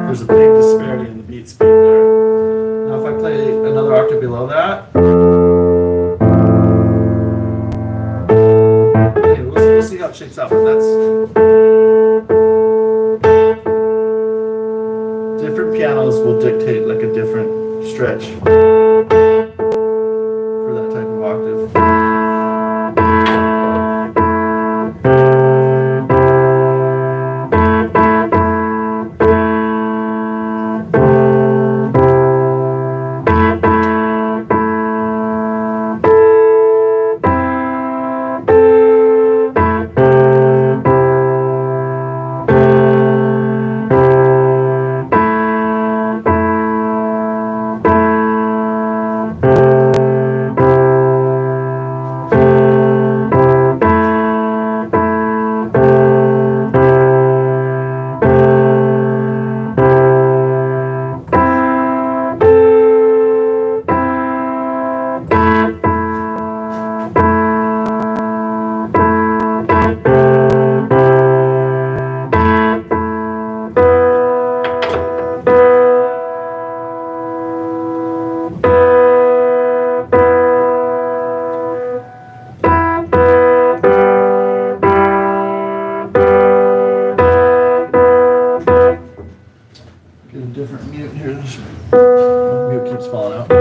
There's a big disparity in the beat speed there. Now if I play another octave below that, okay, we'll see how it shapes out, but that's different pianos will dictate like a different stretch for that type of octave. Get a different mute here. This mute keeps falling out.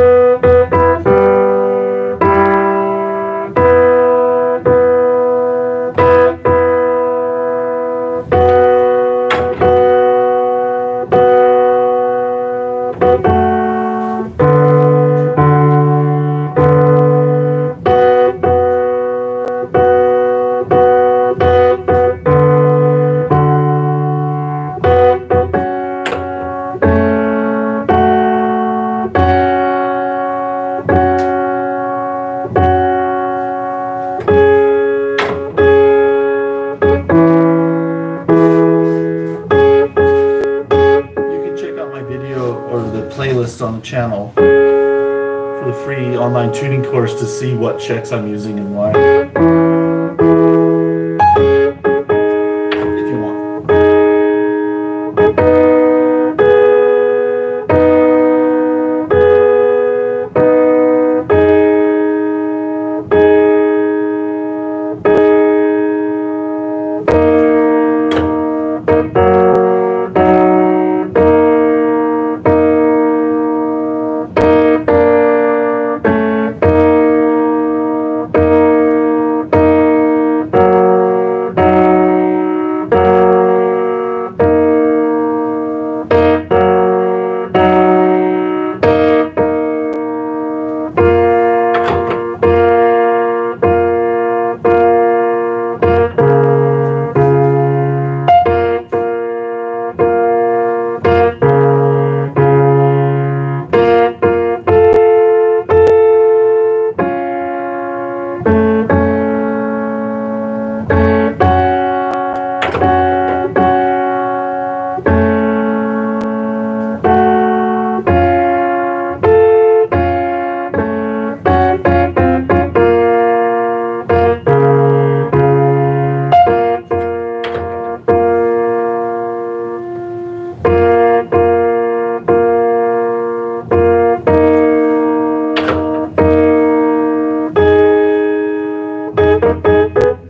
Playlist on the channel for the free online tuning course to see what checks I'm using and why. If you want.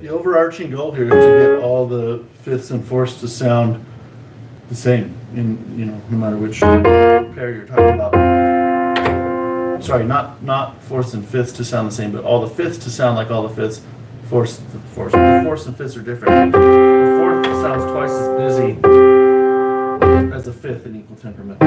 The overarching goal here is to get all the fifths and fourths to sound the same in no matter which pair you're talking about. Sorry, not fourths and fifths to sound the same, but all the fifths to sound like all the fifths. The fourths and fifths are different. The fourth sounds twice as busy as the fifth in equal temperament.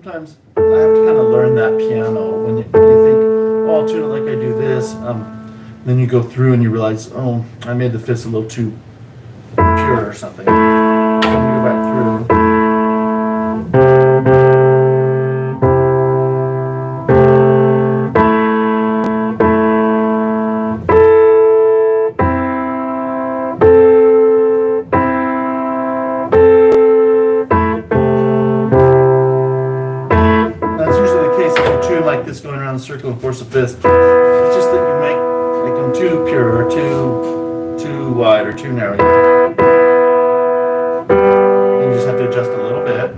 sometimes I have to kind of learn that piano when you think, oh, I'll tune it like I do this. Then you go through and you realize, oh, I made the fifths a little too pure or something. Then you go back through. That's usually the case if you tune like this going around the circle and force a fifth. It's just that you make them too pure or too wide or too narrow. You just have to adjust a little bit.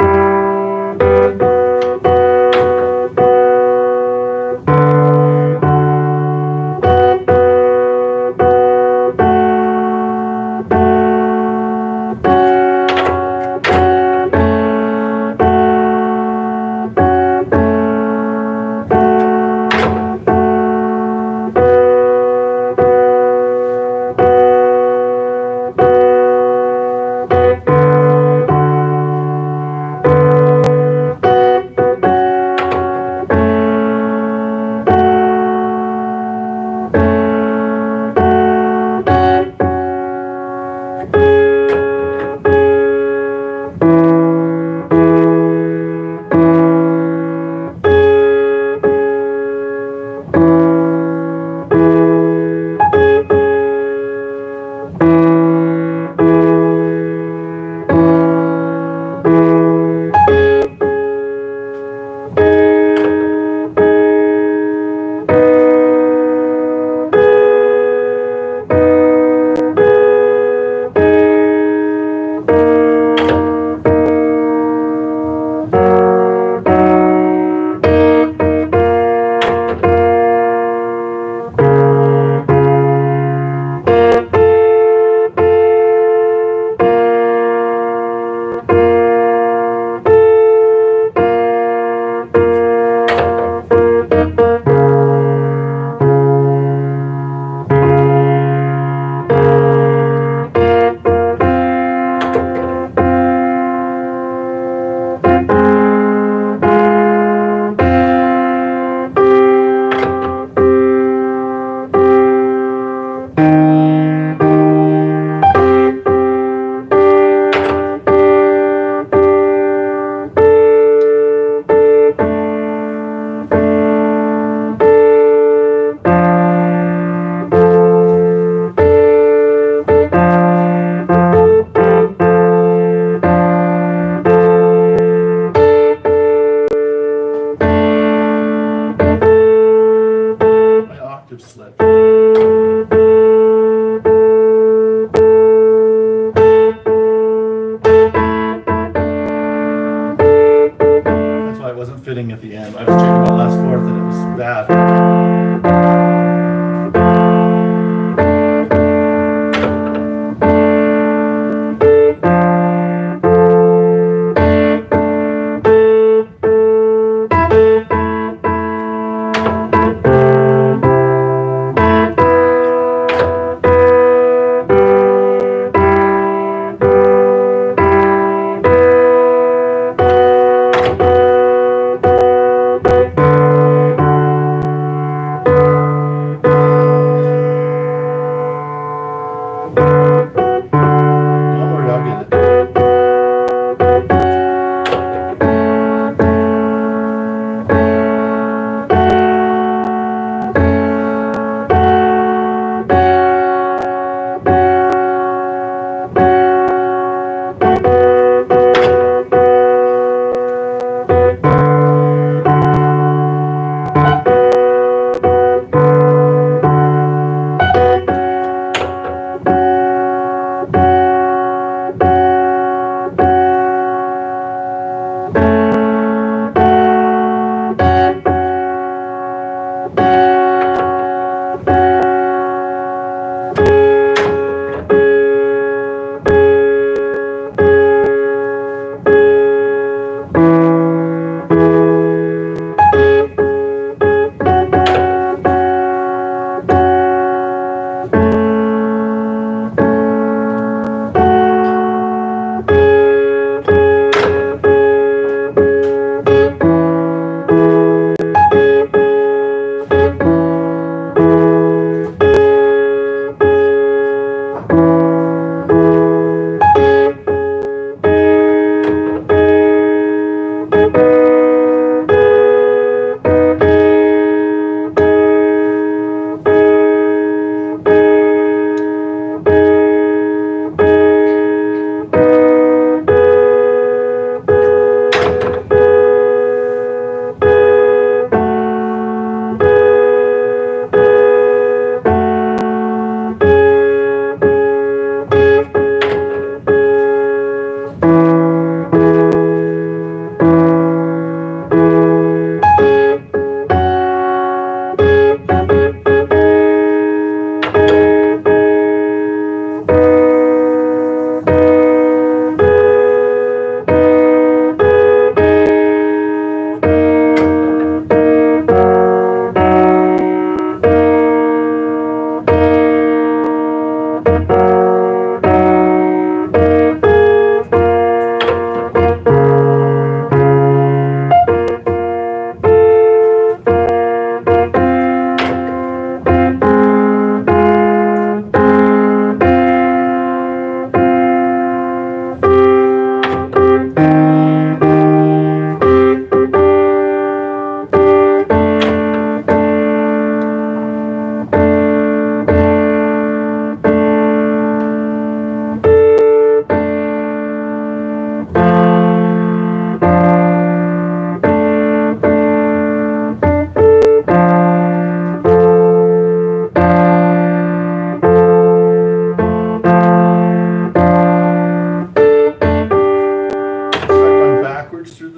My octave slipped. That's why it wasn't fitting at the end. I was checking my last fourth and it was bad.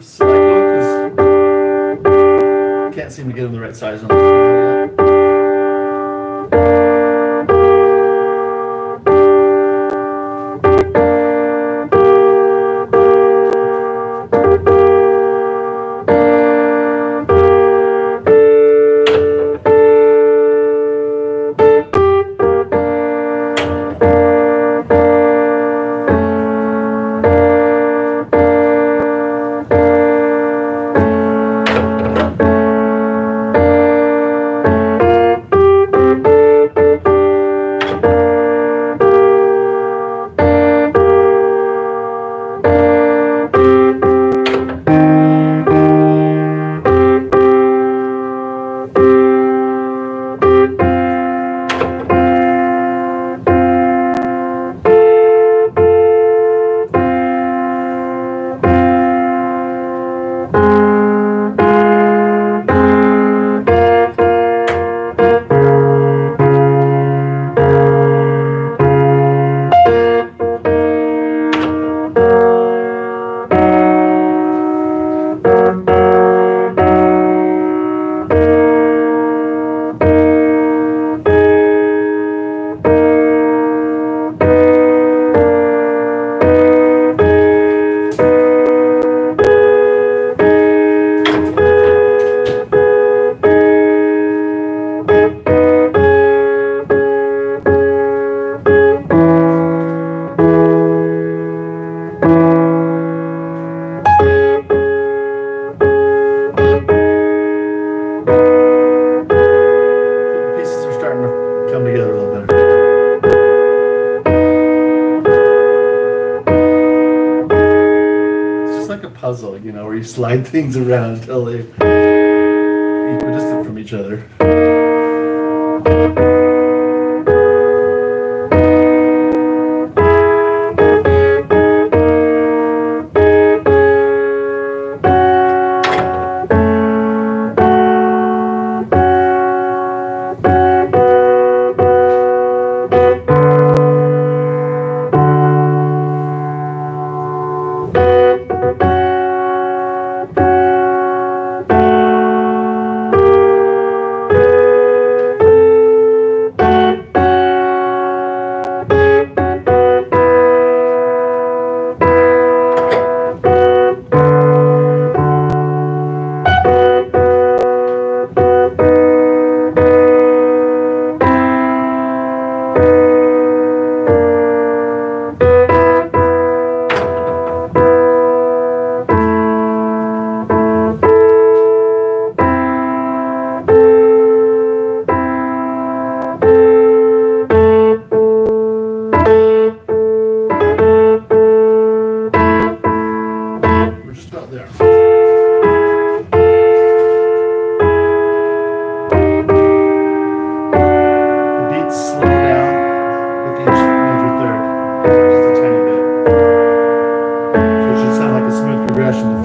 the cycle because can't seem to get them the right size on this one yet. Come together a little better. It's just like a puzzle, you know, where you slide things around until they're equidistant from each other.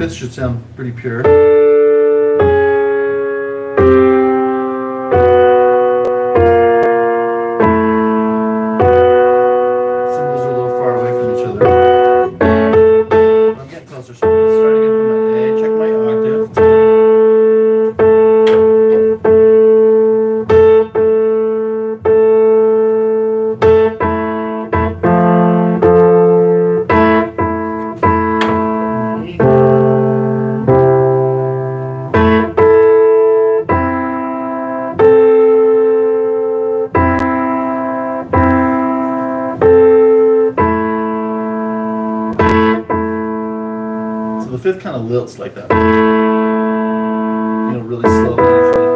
Should sound pretty pure. Some of those are a little far away from each other. I'm getting closer. So let's start again from my A. Check my octave. The fifth kind of lilts like that. You know, really slowly usually.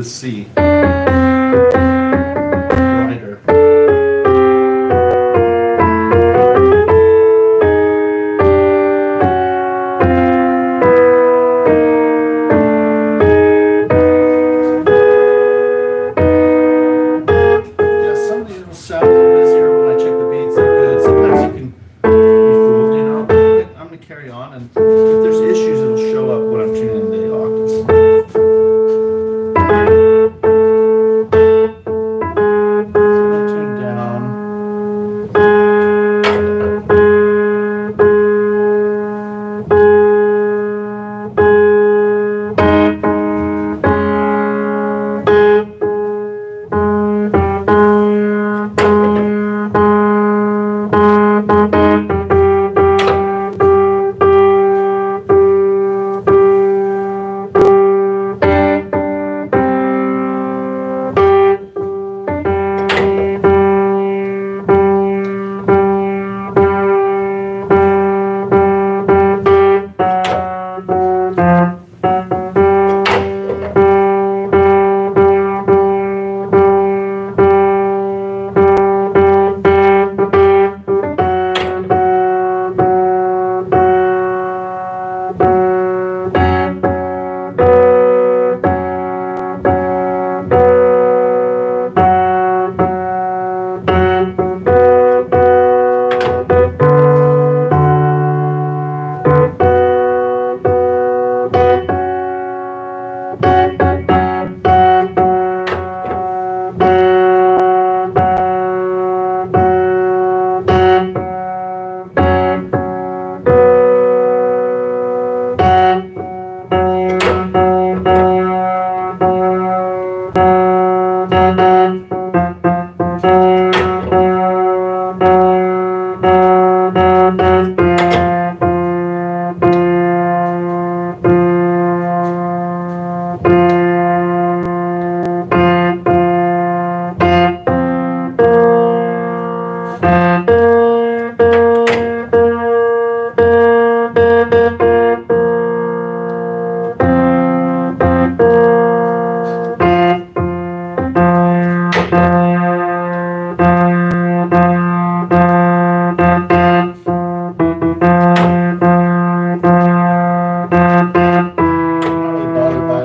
this C. Brighter. Yeah, some of these will sound a little busier when I check the beats. They're good. Sometimes you can be fooled, you know. But I'm gonna carry on, and if there's issues, it'll show up when I'm tuning the octaves. Tune down.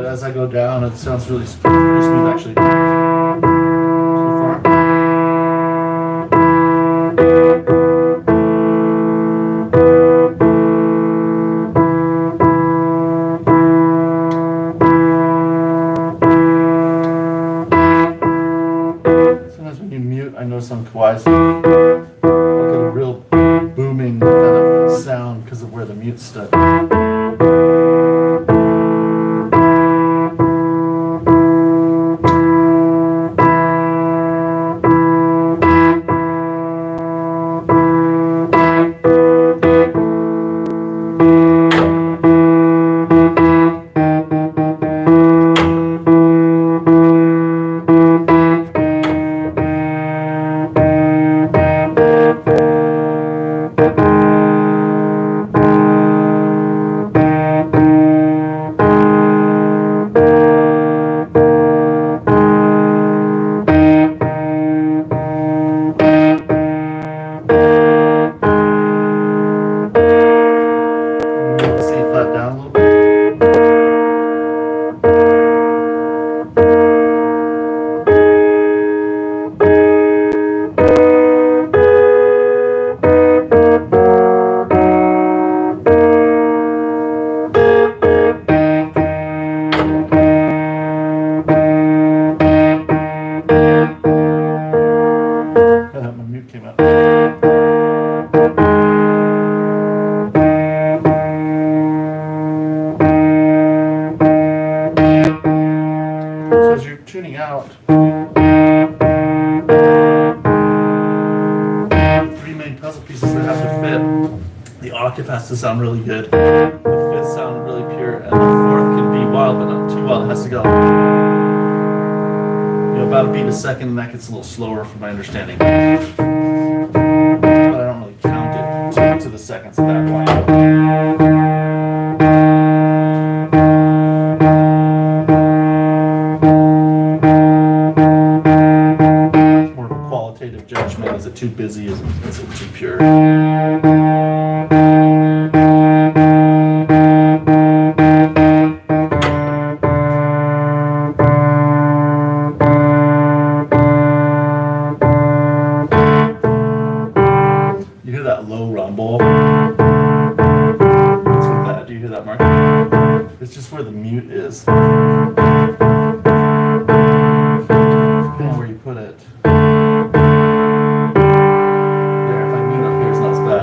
As I go down, it sounds really smooth actually. So far. Sometimes when you mute, I notice on Kawai's, I'll get a real booming kind of sound because of where the mute's stuck. tuning out. Three main puzzle pieces that have to fit. The octave has to sound really good. The fifth sound really pure, and the fourth can be wild, but not too wild. It has to go, about a beat a second, and that gets a little slower from my understanding. But I don't really count it to the seconds at that point. qualitative judgment. Is it too busy? Is it too pure? You hear that low rumble? What's with that? Do you hear that, Mark? It's just where the mute is. Depending on where you put it. There, if I mute up here, it's not as bad.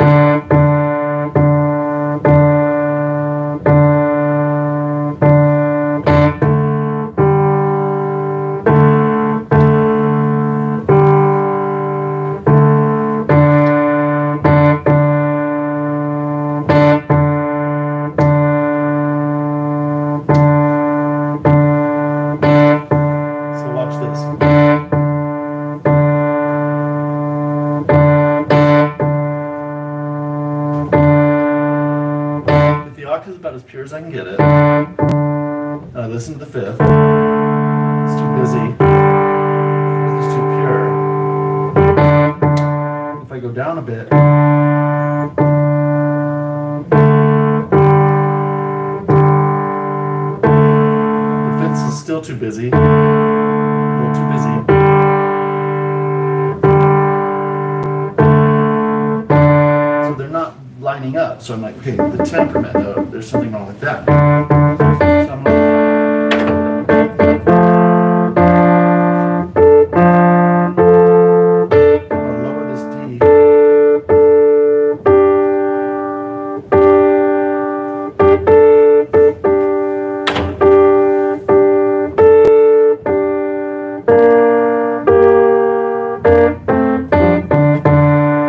So watch this. If the octave is about as pure as I can get it, and I listen to the fifth, it's too busy. Fourth is too pure. If I go down a bit, the fifth is still too busy. A little too busy. So they're not lining up. So I'm like, okay, the temperament, there's something wrong with that. So I'm like, I'll lower this D.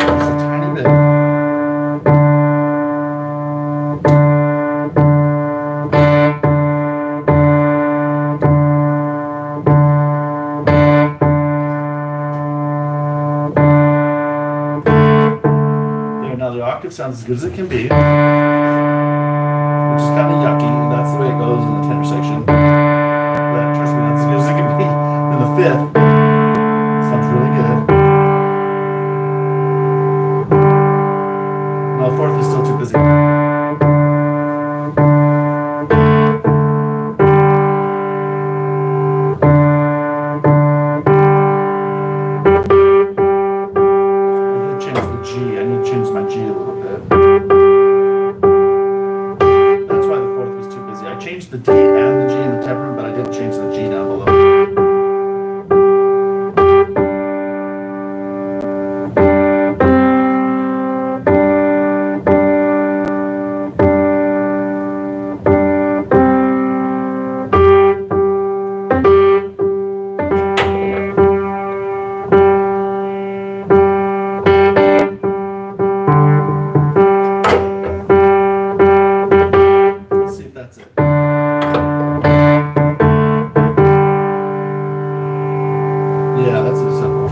Just a tiny bit. There, now the octave sounds as good as it can be, which is kind of yucky. That's the way it goes in the tenor section. But trust me, that's as good as it can be. And the fifth sounds really good. No, fourth is still too busy. I need to change the G. I need to change my G a little bit. That's why the fourth was too busy. I changed the D and the G in the temperament, but I didn't change the G down below. Let's see if that's it. Yeah, that's a simple.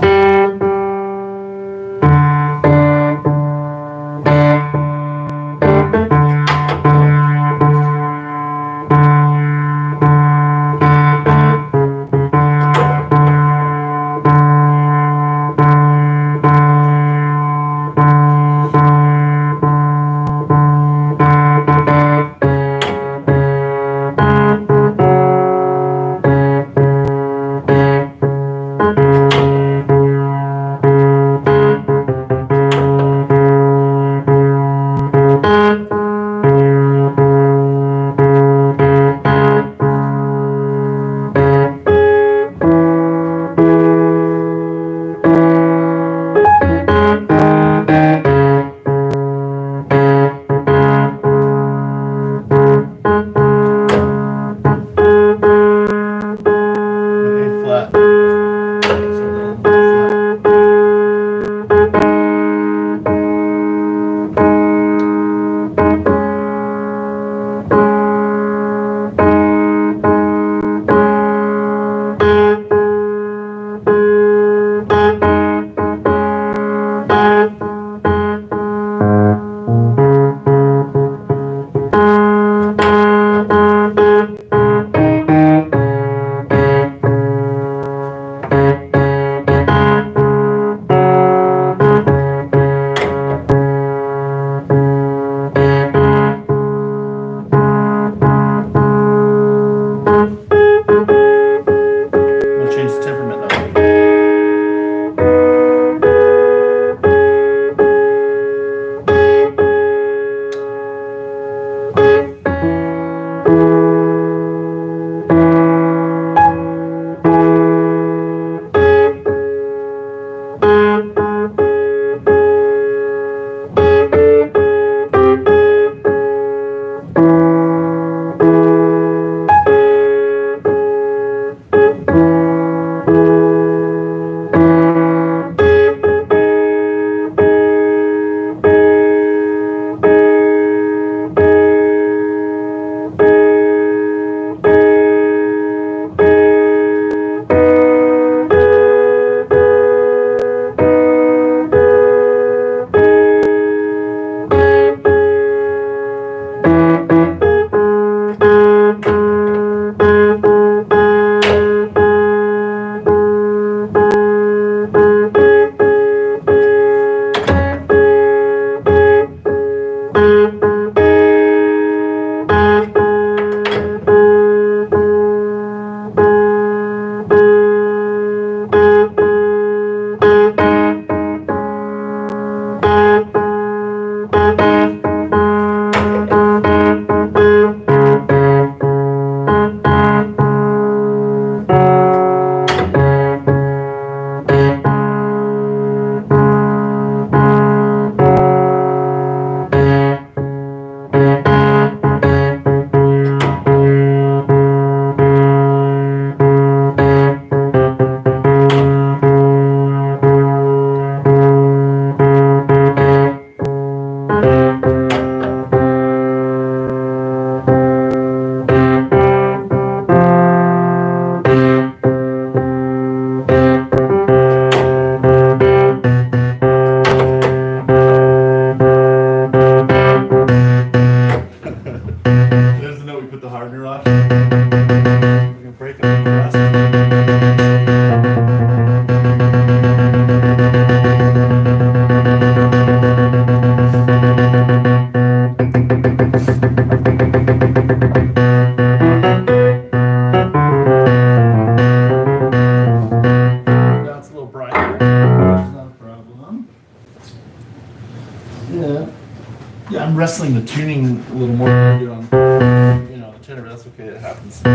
I'm wrestling the tuning a little more than I do on, the tenor, but that's okay, it happens. We'll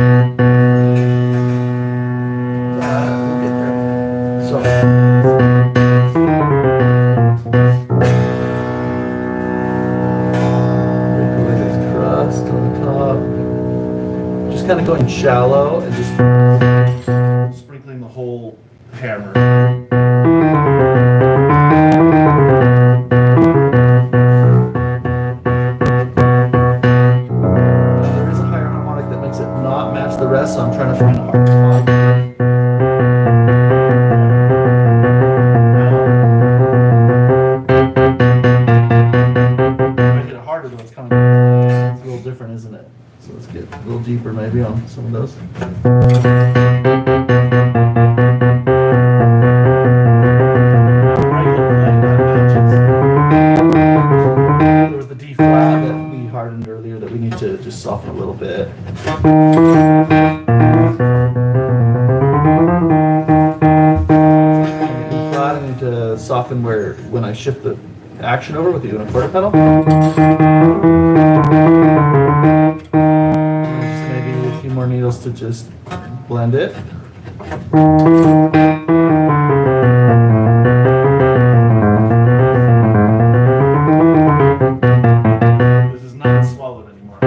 get there. So. Wrinkling this crust on top. Just kind of going shallow and just sprinkling the whole hammer. There is a higher harmonic that makes it not match the rest, so I'm trying to find a hard spot. If I hit it harder, though, it's coming. It's a little different, isn't it? So let's get a little deeper maybe on some of those. There was the D flat that we hardened earlier that we need to just soften a little bit. D flat, I need to soften when I shift the action over with the unicorda pedal. Just maybe a few more needles to just blend it. This is not swallowed anymore.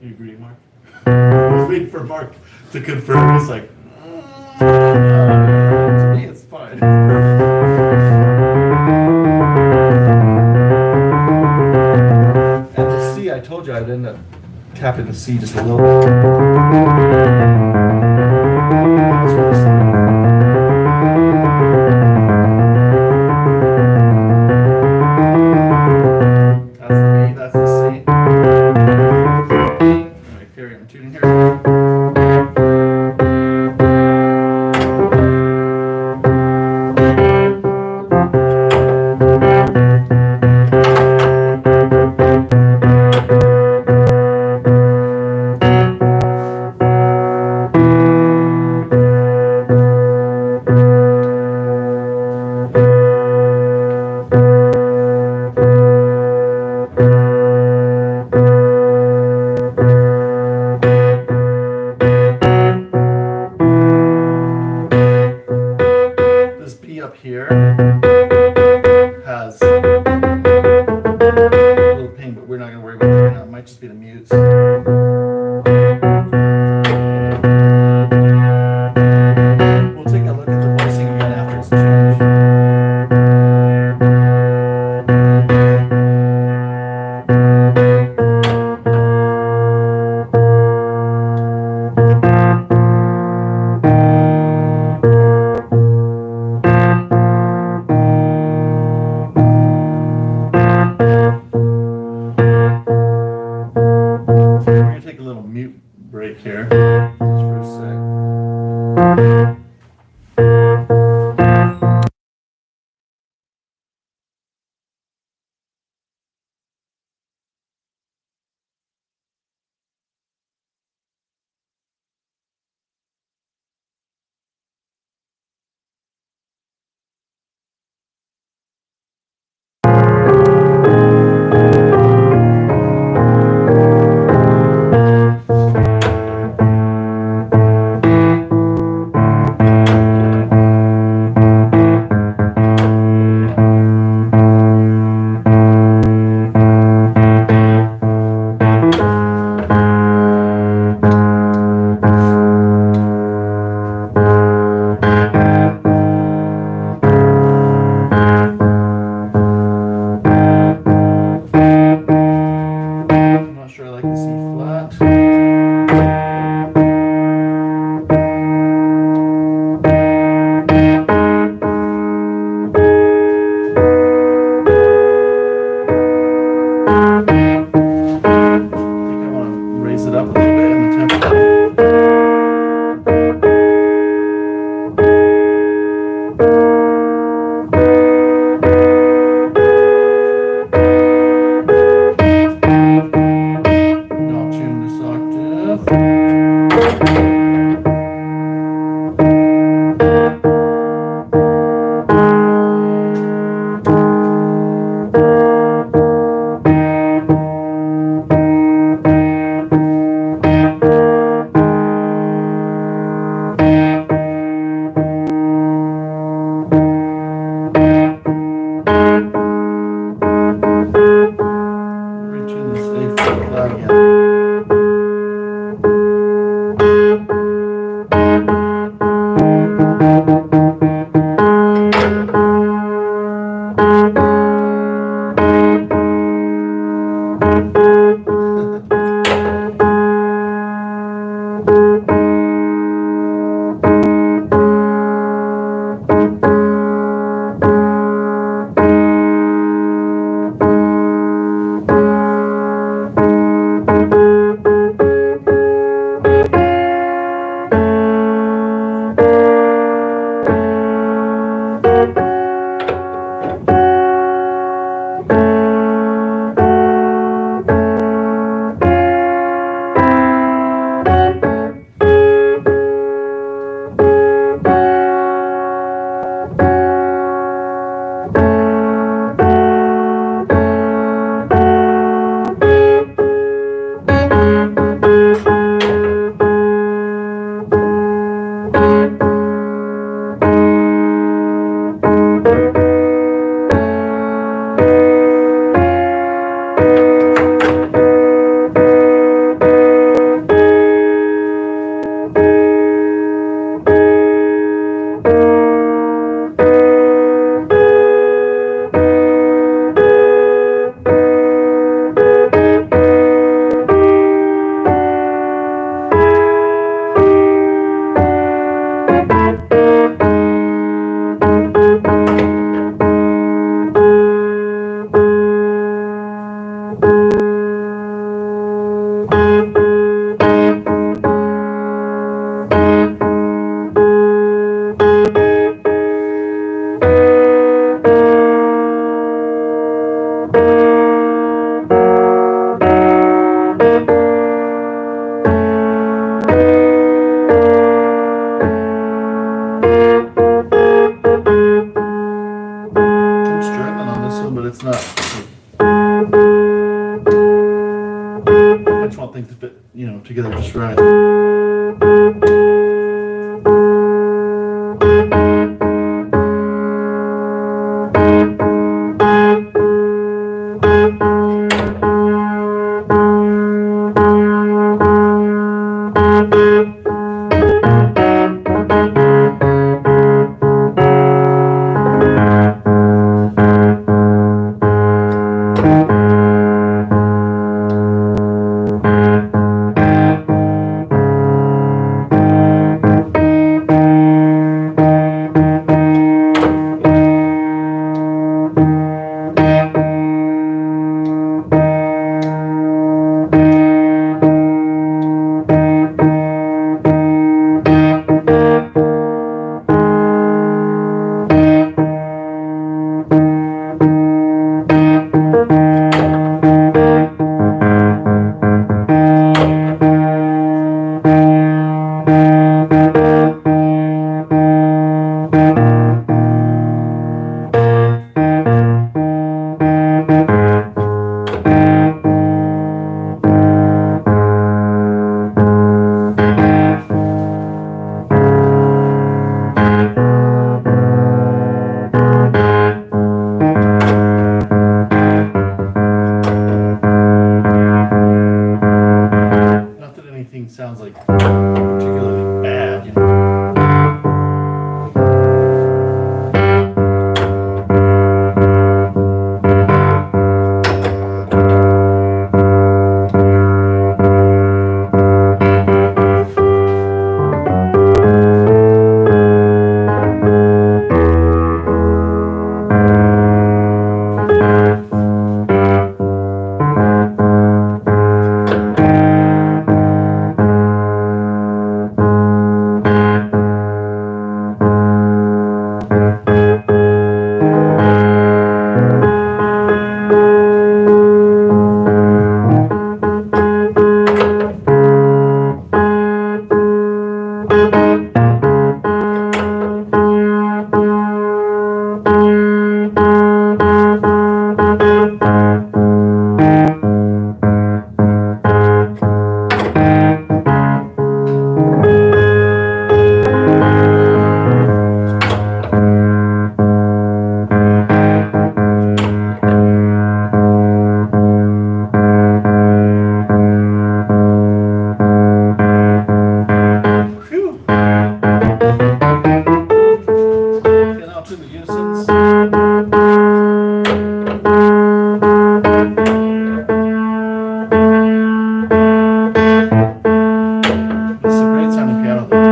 You agree, Mark? I was waiting for Mark to confirm. He's like, to me it's fine. And the C, I told you I'd end up tapping the C just a little bit. That's really smooth. That's the B, that's the C. Alright, carry on tuning here. This B up here has a little pain, but we're not going to worry about that right now. It might just be the mutes. We'll take a look at the voicing again after it's changed. We're going to take a little mute break here, just for a sec. together just right. Not that anything sounds like particularly bad, you know. Phew. Okay, now to the unisons. It's a great sounding piano though.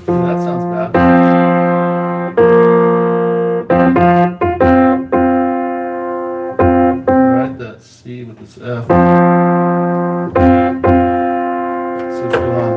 That sounds bad. Right, that C with this F. Let's see what's going on.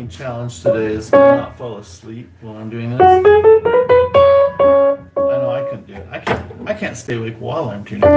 main challenge today is to not fall asleep while I'm doing this. I know I couldn't do it. I can't stay awake while I'm tuning.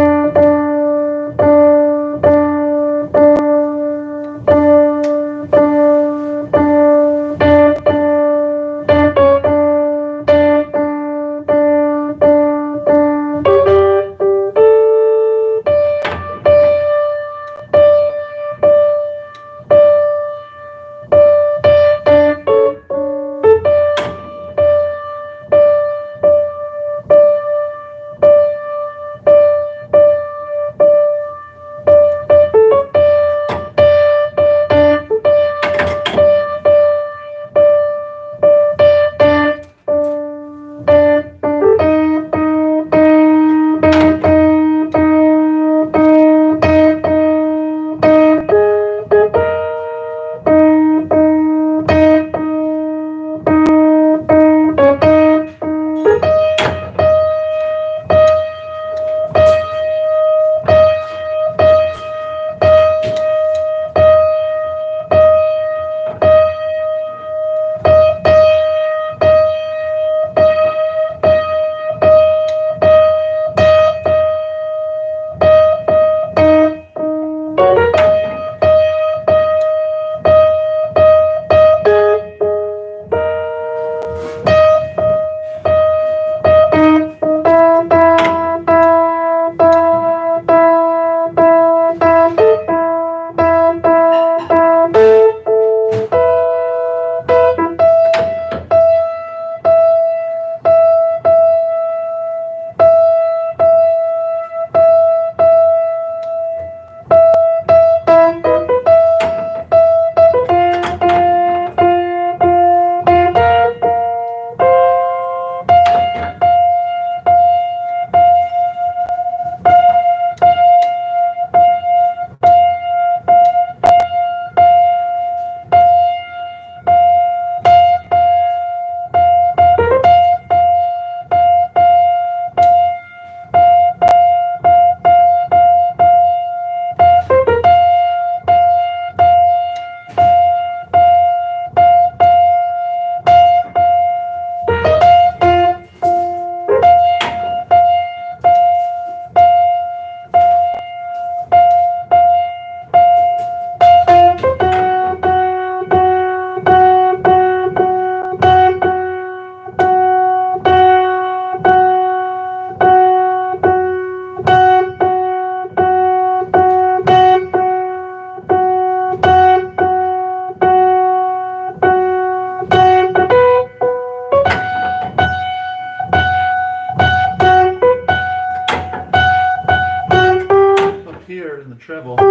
Treble to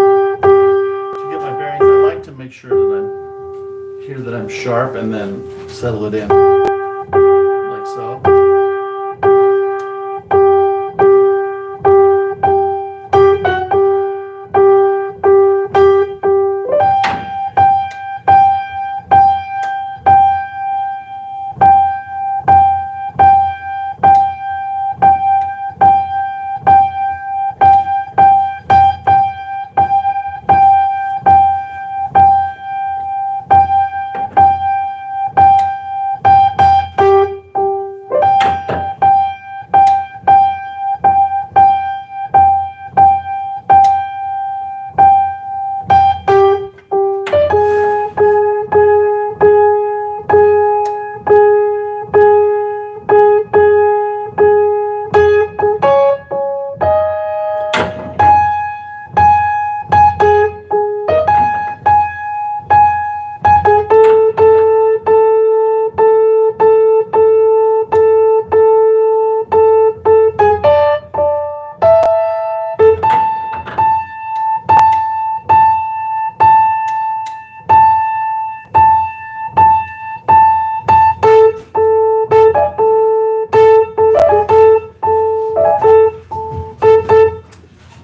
get my bearings. I like to make sure that I'm sharp and then settle it in like so.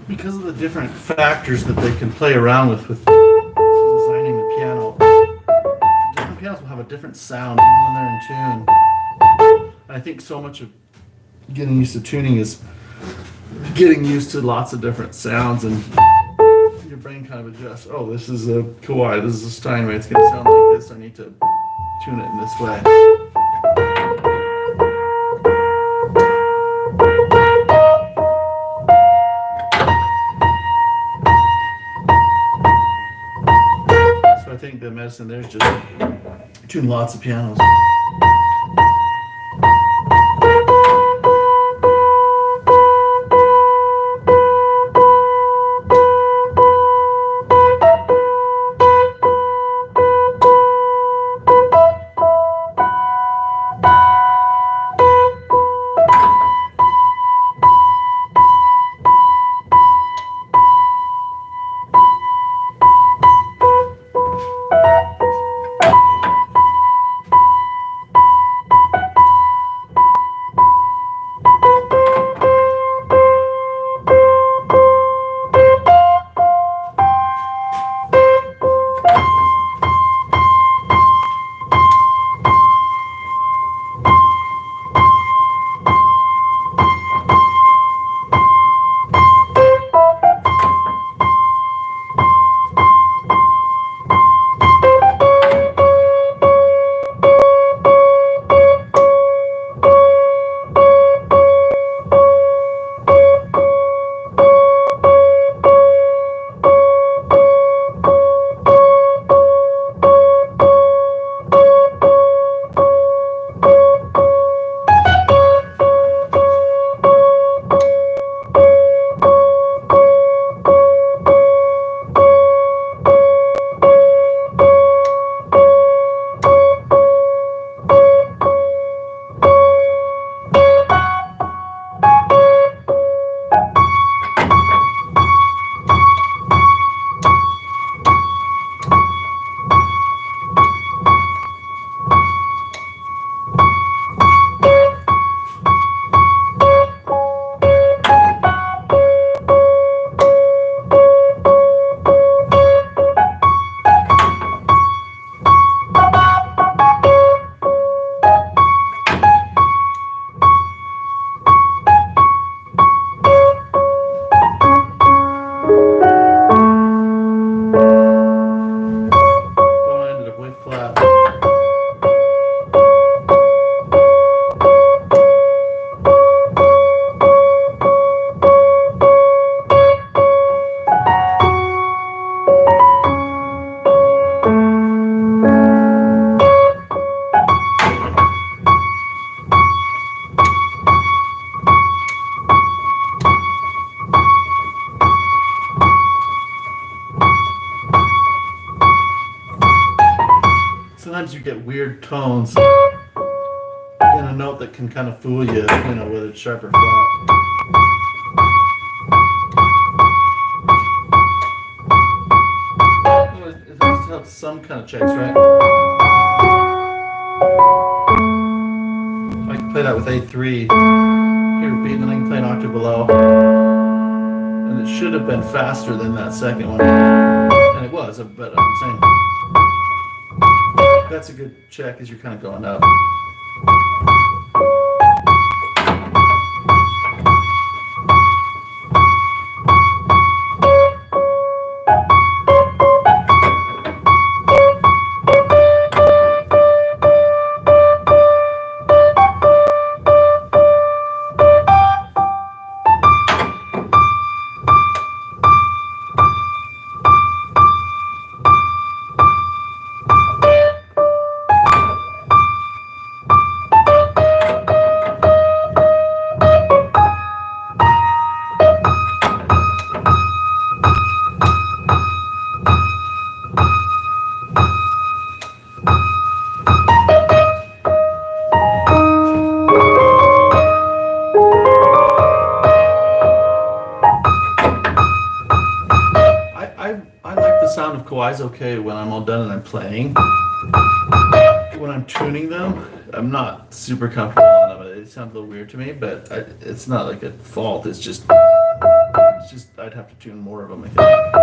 Because of the different factors that they can play around with designing the piano, different pianos will have a different sound even when they're in tune. And I think so much of getting used to tuning is getting used to lots of different sounds, and your brain kind of adjusts. Oh, this is a Kawai, this is a Steinway, it's going to sound like this, I need to tune it in this way. So I think the medicine there is just tune lots of pianos. Sometimes you get weird tones in a note that can kind of fool you, you know, whether it's sharp or flat. It has to have some kind of checks, right? I can play that with A3. Here, B, and then I can play an octave below. And it should have been faster than that second one. And it was, but I'm saying that's a good check as you're kind of going up. I like the sound of Kawai's okay when I'm all done and I'm playing. When I'm tuning them, I'm not super comfortable on them. It sounds a little weird to me, but it's not like a fault. It's just I'd have to tune more of them, I think.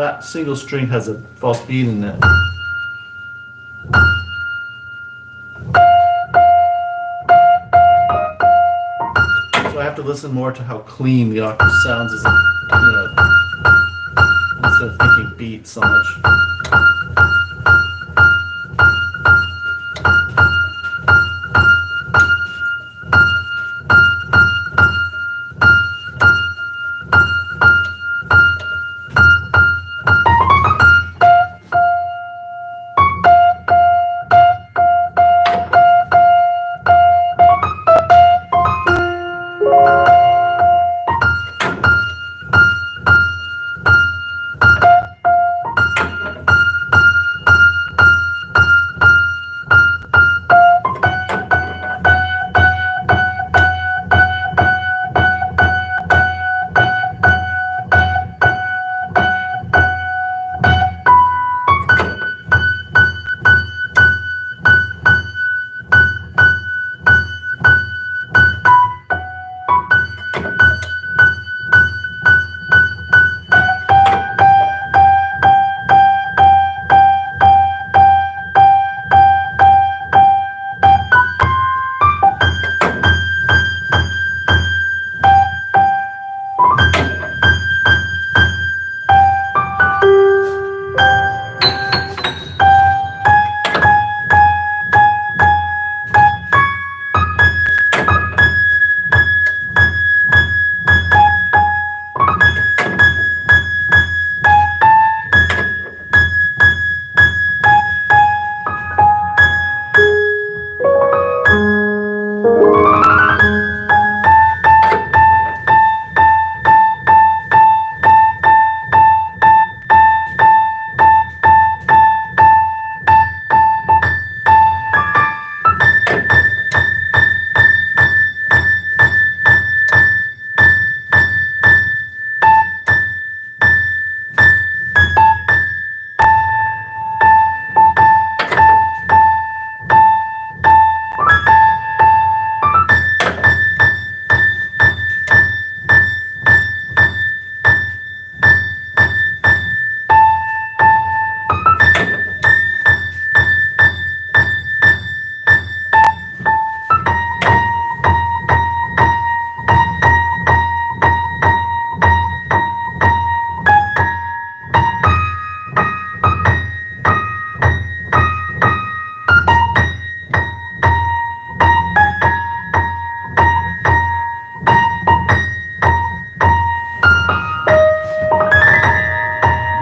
that single string has a false beat in it. So I have to listen more to how clean the octave sounds as instead of thinking beat so much.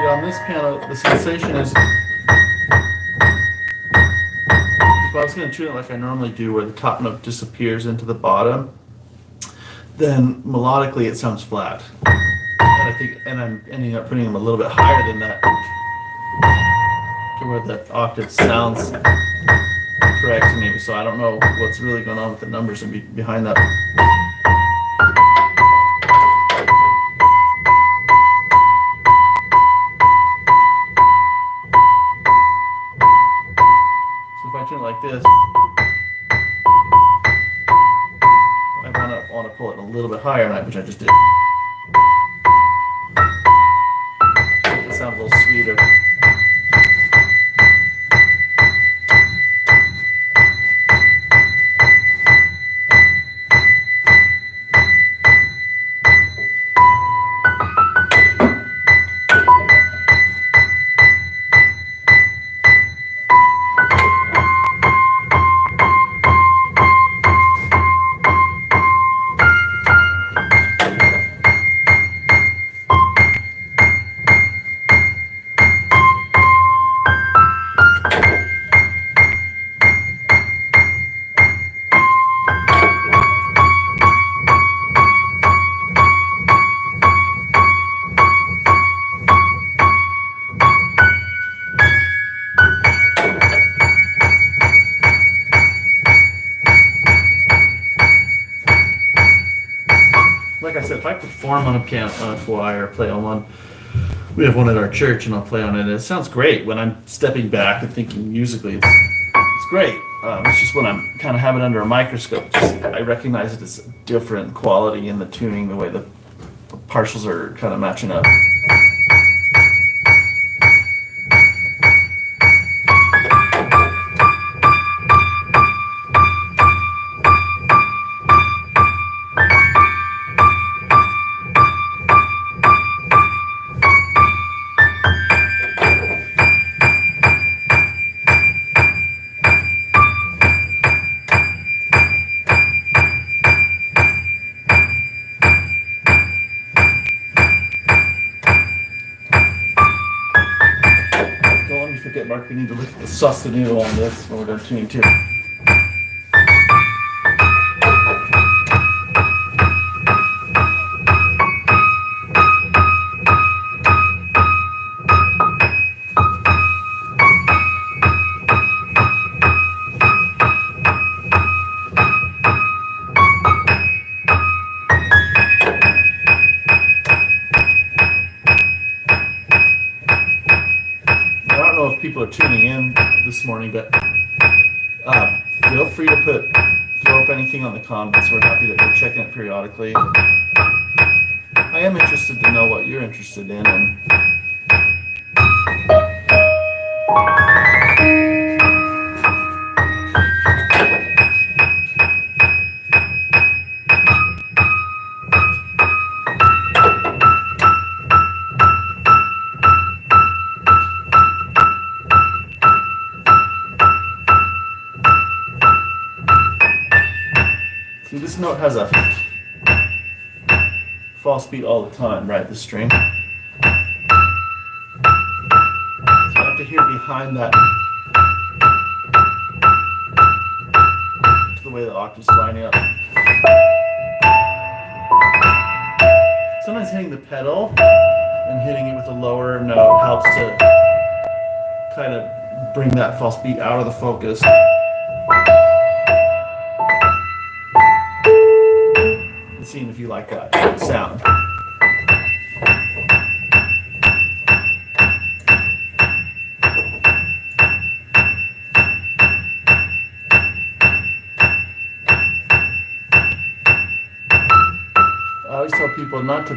On this piano, the sensation is, if I was going to tune it like I normally do, where the top note disappears into the bottom, then melodically it sounds flat. And I'm ending up putting them a little bit higher than that, to where the octave sounds correct to me. So I don't know what's really going on with the numbers and behind that. If I tune it like this, I want to pull it a little bit higher, which I just did. Make it sound a little sweeter. Like I said, if I perform on a piano, on a Kawai, or play on one, we have one at our church, and I'll play on it. And it sounds great when I'm stepping back and thinking musically. It's great. It's just when I'm kind of having it under a microscope, I recognize it as a different quality in the tuning, the way the partials are kind of matching up. We need to look at the suss the needle on this when we're done tuning too. I don't know if people are tuning in this morning, but feel free to throw up anything on the comments. We're happy that we're checking it periodically. I am interested to know what you're interested in, and see, this note has a false beat all the time, right? The string. So I have to hear behind that to the way the octaves lining up. Sometimes hitting the pedal and hitting it with a lower note helps to kind of bring that false beat out of the focus. And seeing if you like that sound. I always tell people not to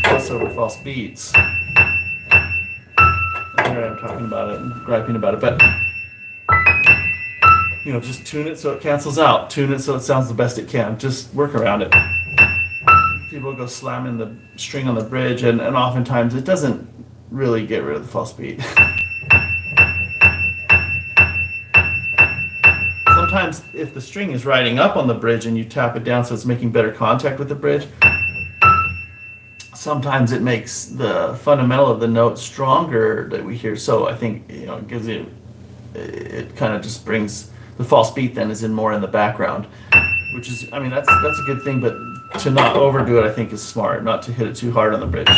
fuss over false beats. Here I am talking about it and griping about it, but you know, just tune it so it cancels out. Tune it so it sounds the best it can. Just work around it. People go slamming the string on the bridge, and oftentimes it doesn't really get rid of the false beat. Sometimes if the string is riding up on the bridge and you tap it down so it's making better contact with the bridge, sometimes it makes the fundamental of the note stronger that we hear. So I think, you know, it gives you, it kind of just brings the false beat then is in more in the background, which is, I mean, that's a good thing, but to not overdo it, I think, is smart, not to hit it too hard on the bridge.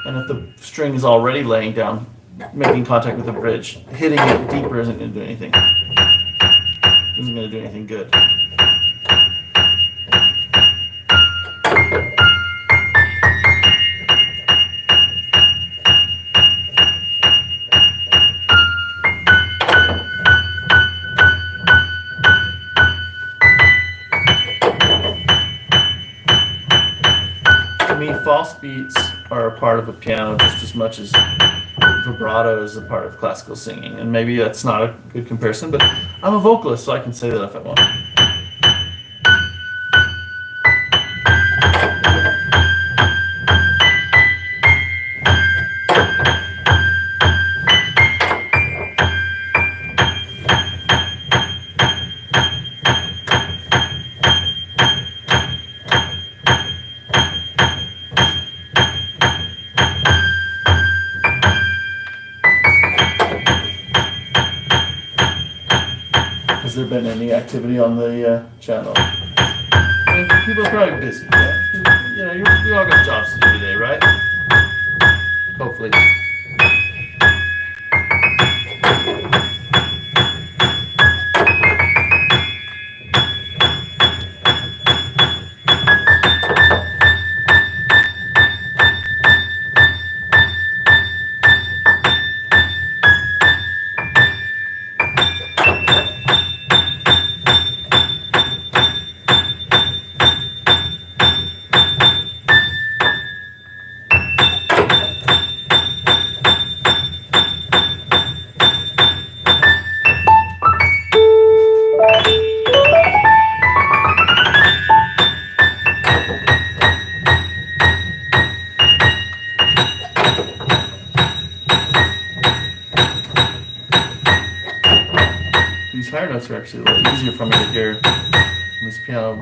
And if the string is already laying down, making contact with the bridge, hitting it deeper isn't going to do anything. Isn't going to do anything good. False beats are a part of a piano just as much as vibrato is a part of classical singing. And maybe that's not a good comparison, but I'm a vocalist, so I can say that if I want. Has there been any activity on the channel? I mean, people are probably busy. Yeah? You know, we all got jobs to do today, right? Hopefully. These higher notes are actually a little easier for me to hear on this piano.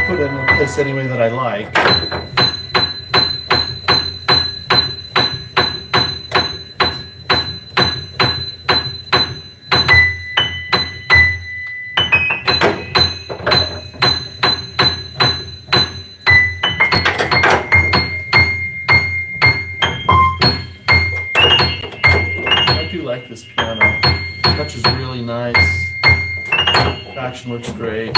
put it in a place anyway that I like. I do like this piano. Touch is really nice. Action looks great.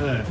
Okay.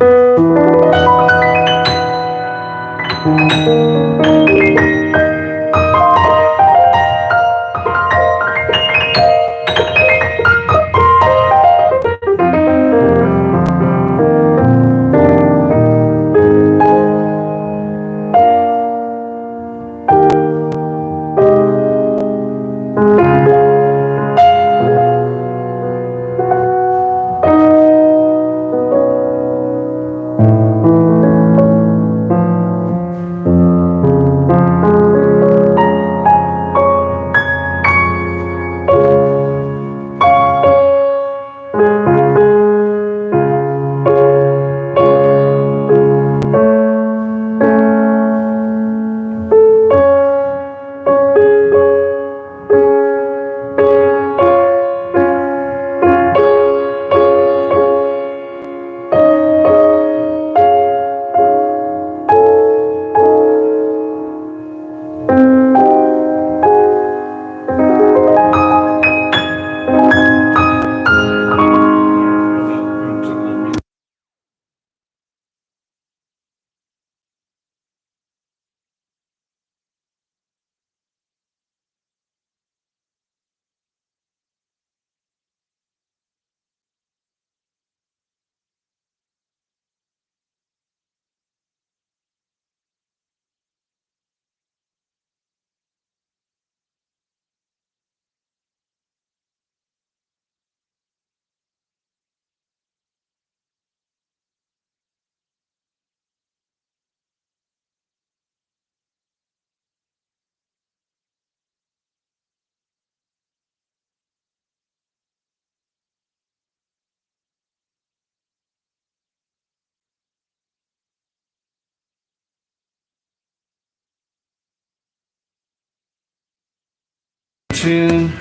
Tune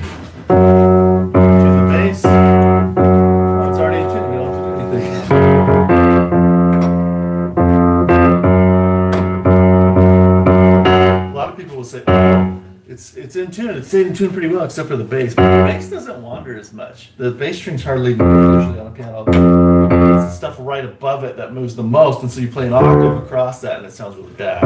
to the bass. Oh, it's already in tune. We don't have to do anything. A lot of people will say, "Oh, it's in tune. It stayed in tune pretty well, except for the bass." But the bass doesn't wander as much. The bass strings hardly move usually on a piano. It's the stuff right above it that moves the most, and so you play an octave across that, and it sounds really bad.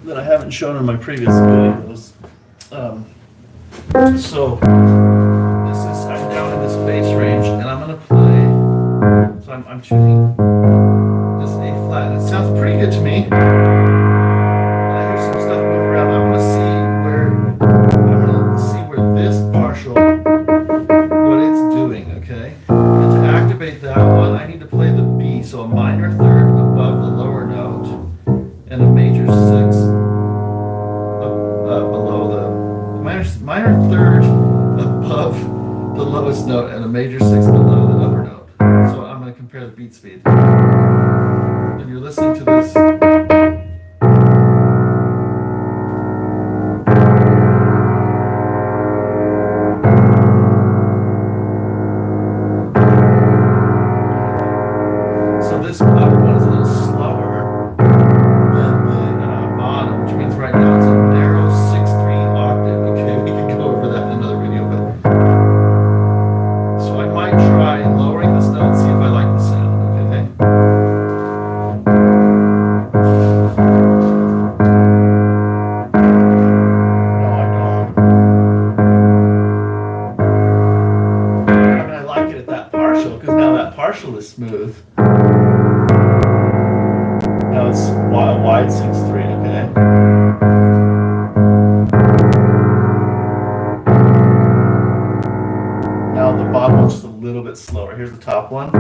That I haven't shown in my previous videos. So this is, I'm down in this bass range and I'm gonna play, so I'm tuning this A flat and it sounds pretty good to me. And I hear some stuff moving around. I'm gonna see where this partial, what it's doing, okay? And to activate that one, I need to play the B, so a minor third above the lower note and a major six below the minor third above the lowest note and a major six below the upper note. So to compare the beat speed. And you're listening to this. So this upper one is a little slower than the bottom, which means right now it's a narrow 6/3 octave. Okay, we can go over that in another video, but so I might try lowering this note and see if I like the sound. Okay. No, I don't. I mean, I like it at that partial because now that partial is smooth. Now it's a wide 6/3, okay? Now the bottom one's just a little bit slower. Here's the top one.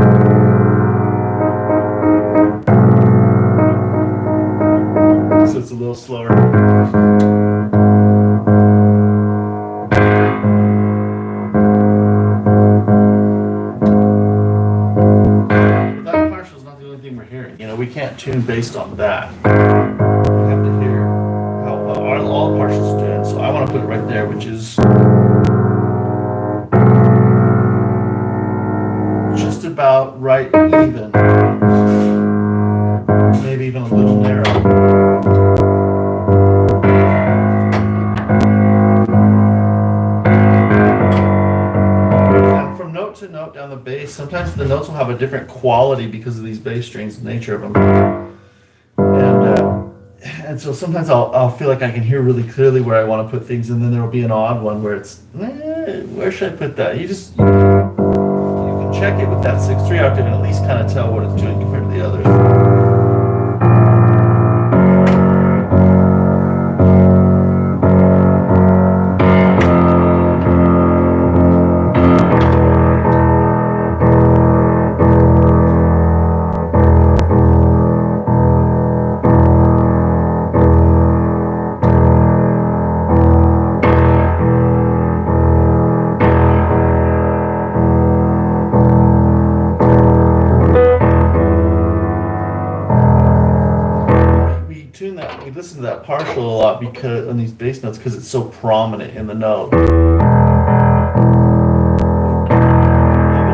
So it's a little slower. That partial is not the only thing we're hearing. You know, we can't tune based on that. We have to hear how all the partials tune. So I want to put it right there, which is just about right even. Maybe even a little narrow. And from note to note down the bass, sometimes the notes will have a different quality because of these bass strings, the nature of them. And so sometimes I'll feel like I can hear really clearly where I want to put things, and then there'll be an odd one where it's, where should I put that? You can check it with that 6/3 octave and at least kind of tell what it's doing compared to the others. We listen to that partial a lot because on these bass notes because it's so prominent in the note. Maybe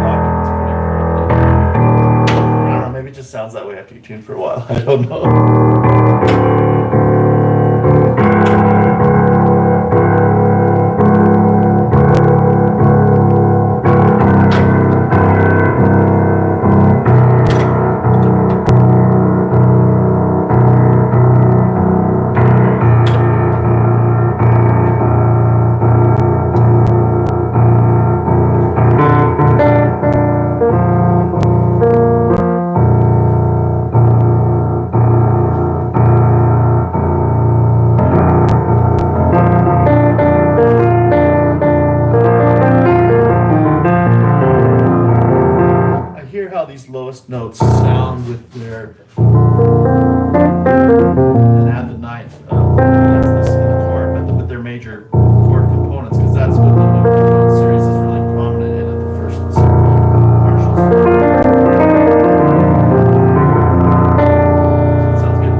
octave, it's pretty prominent. I don't know, maybe it just sounds that way after you tune for a while. I don't know. How these lowest notes sound with their and add the ninth that's this in the chord, but with their major chord components, because that's what the overtone series is really prominent in at the first and second partials. That sounds good.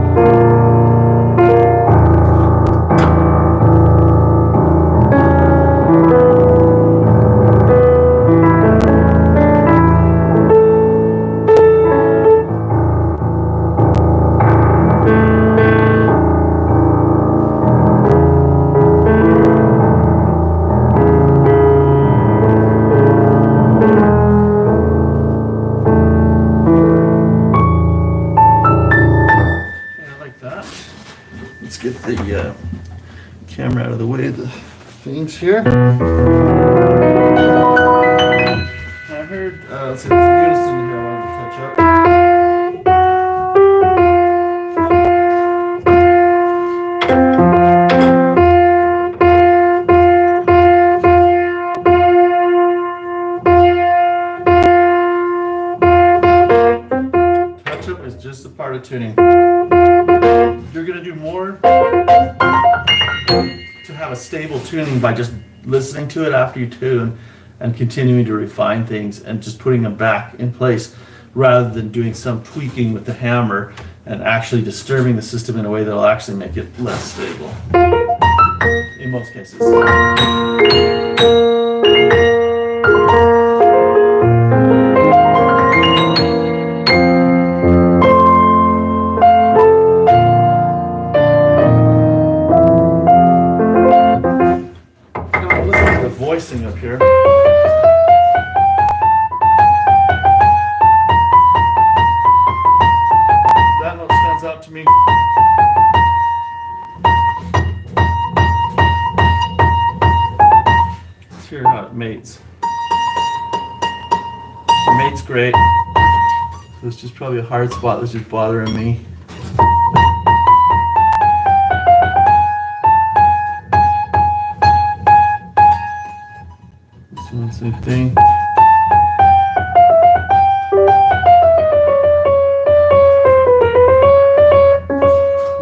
Let's get the camera out of the way of the things here. I heard, let's see, there's a unison here I wanted to touch up. Touch up is just a part of tuning. You're going to do more to have a stable tuning by just listening to it after you tune and continuing to refine things and just putting them back in place. rather than doing some tweaking with the hammer and actually disturbing the system in a way that'll actually make it less stable. In most cases. Now listen to the voicing up here. That note stands out to me. Let's hear how it mates. It mates great. So it's just probably a hard spot that's just bothering me. This one, same thing.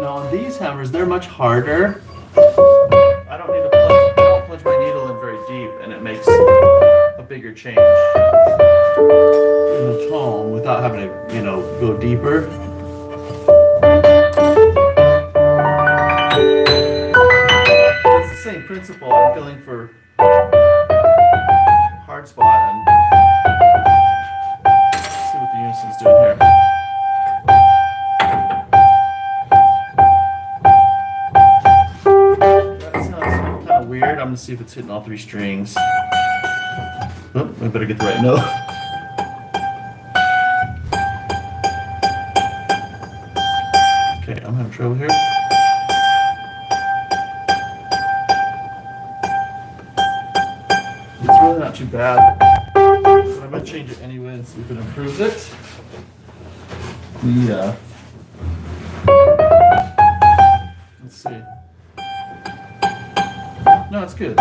Now on these hammers, they're much harder. I don't need to plunge, I don't plunge my needle in very deep, and it makes a bigger change in the tone without having to, you know, go deeper. It's the same principle. I'm feeling for hard spot and see what the unison's doing here. That sounds kind of weird. I'm gonna see if it's hitting all three strings. Oh, I better get the right note. Okay, I'm having trouble here. It's really not too bad, but I'm gonna change it anyway and see if it improves it. Let's see. No, it's good.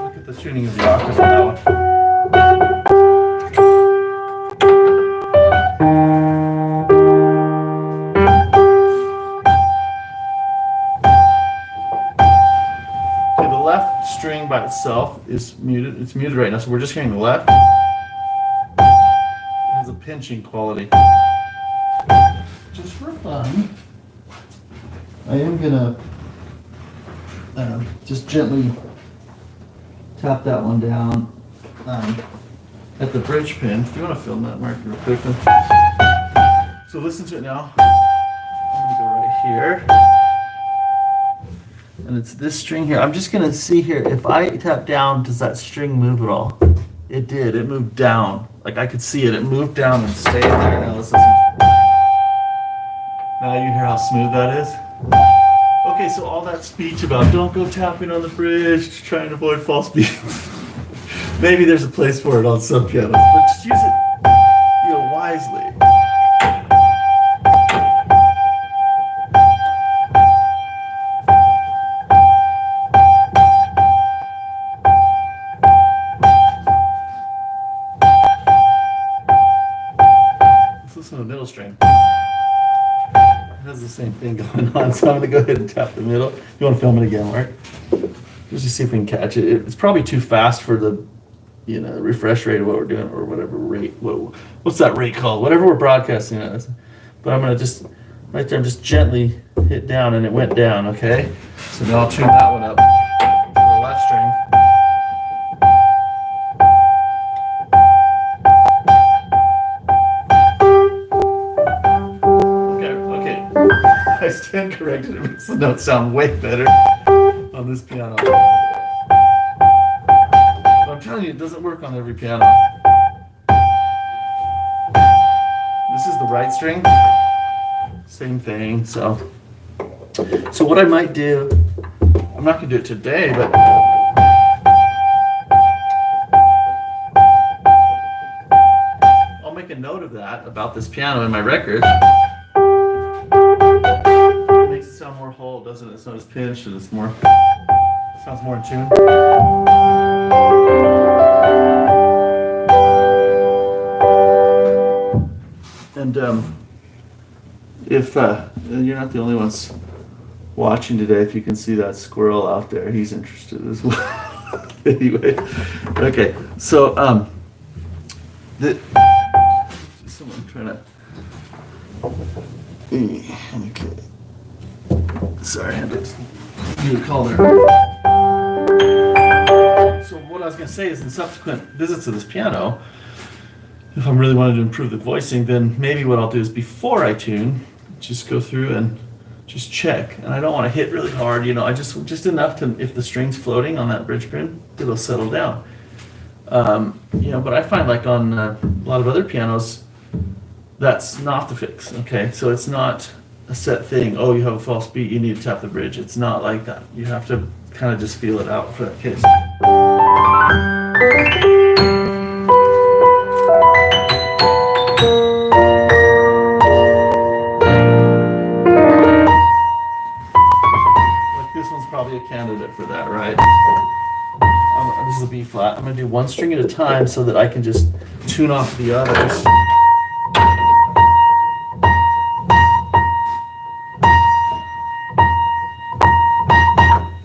Look at the tuning of the octave on that one. Okay, the left string by itself is muted. It's muted right now, so we're just hearing the left. It has a pinching quality. Just for fun, I am gonna just gently tap that one down at the bridge pin. Do you want to film that, Mark, real quick? So listen to it now. I'm gonna go right here, and it's this string here. I'm just gonna see here. If I tap down, does that string move at all? It did. It moved down. Like I could see it. It moved down and stayed there. Now let's listen. Now you hear how smooth that is? Okay, so all that speech about don't go tapping on the bridge, trying to avoid false beats. Maybe there's a place for it on some pianos, but just use it, you know, wisely. Let's listen to the middle string. Has the same thing going on, so I'm gonna go ahead and tap the middle. You want to film it again, Mark? Just to see if we can catch it. It's probably too fast for the, you know, refresh rate of what we're doing, or whatever rate. What's that rate called? Whatever we're broadcasting at. But I'm gonna just right there. I'm just gently hit down, and it went down. Okay. So now I'll tune that one up to the left string. I stand corrected. It makes the notes sound way better on this piano. But I'm telling you, it doesn't work on every piano. This is the right string. Same thing. So what I might do, I'm not going to do it today, but I'll make a note of that about this piano in my records. Makes it sound more whole, doesn't it? It's not as pinched, and it's more sounds more in tune. And if you're not the only ones watching today, if you can see that squirrel out there, he's interested as well. Anyway, okay. So someone trying to. Okay. Sorry, I had to do a call there. So what I was going to say is, in subsequent visits to this piano, if I'm really wanting to improve the voicing, then maybe what I'll do is before I tune, just go through and just check. And I don't want to hit really hard, I just enough to, if the string's floating on that bridge pin, it'll settle down. But I find like on a lot of other pianos, that's not the fix. Okay, so it's not a set thing. Oh, you have a false beat, you need to tap the bridge. It's not like that. You have to kind of just feel it out for that case. Like this one's probably a candidate for that, right? This is a B flat. I'm going to do one string at a time so that I can just tune off the others.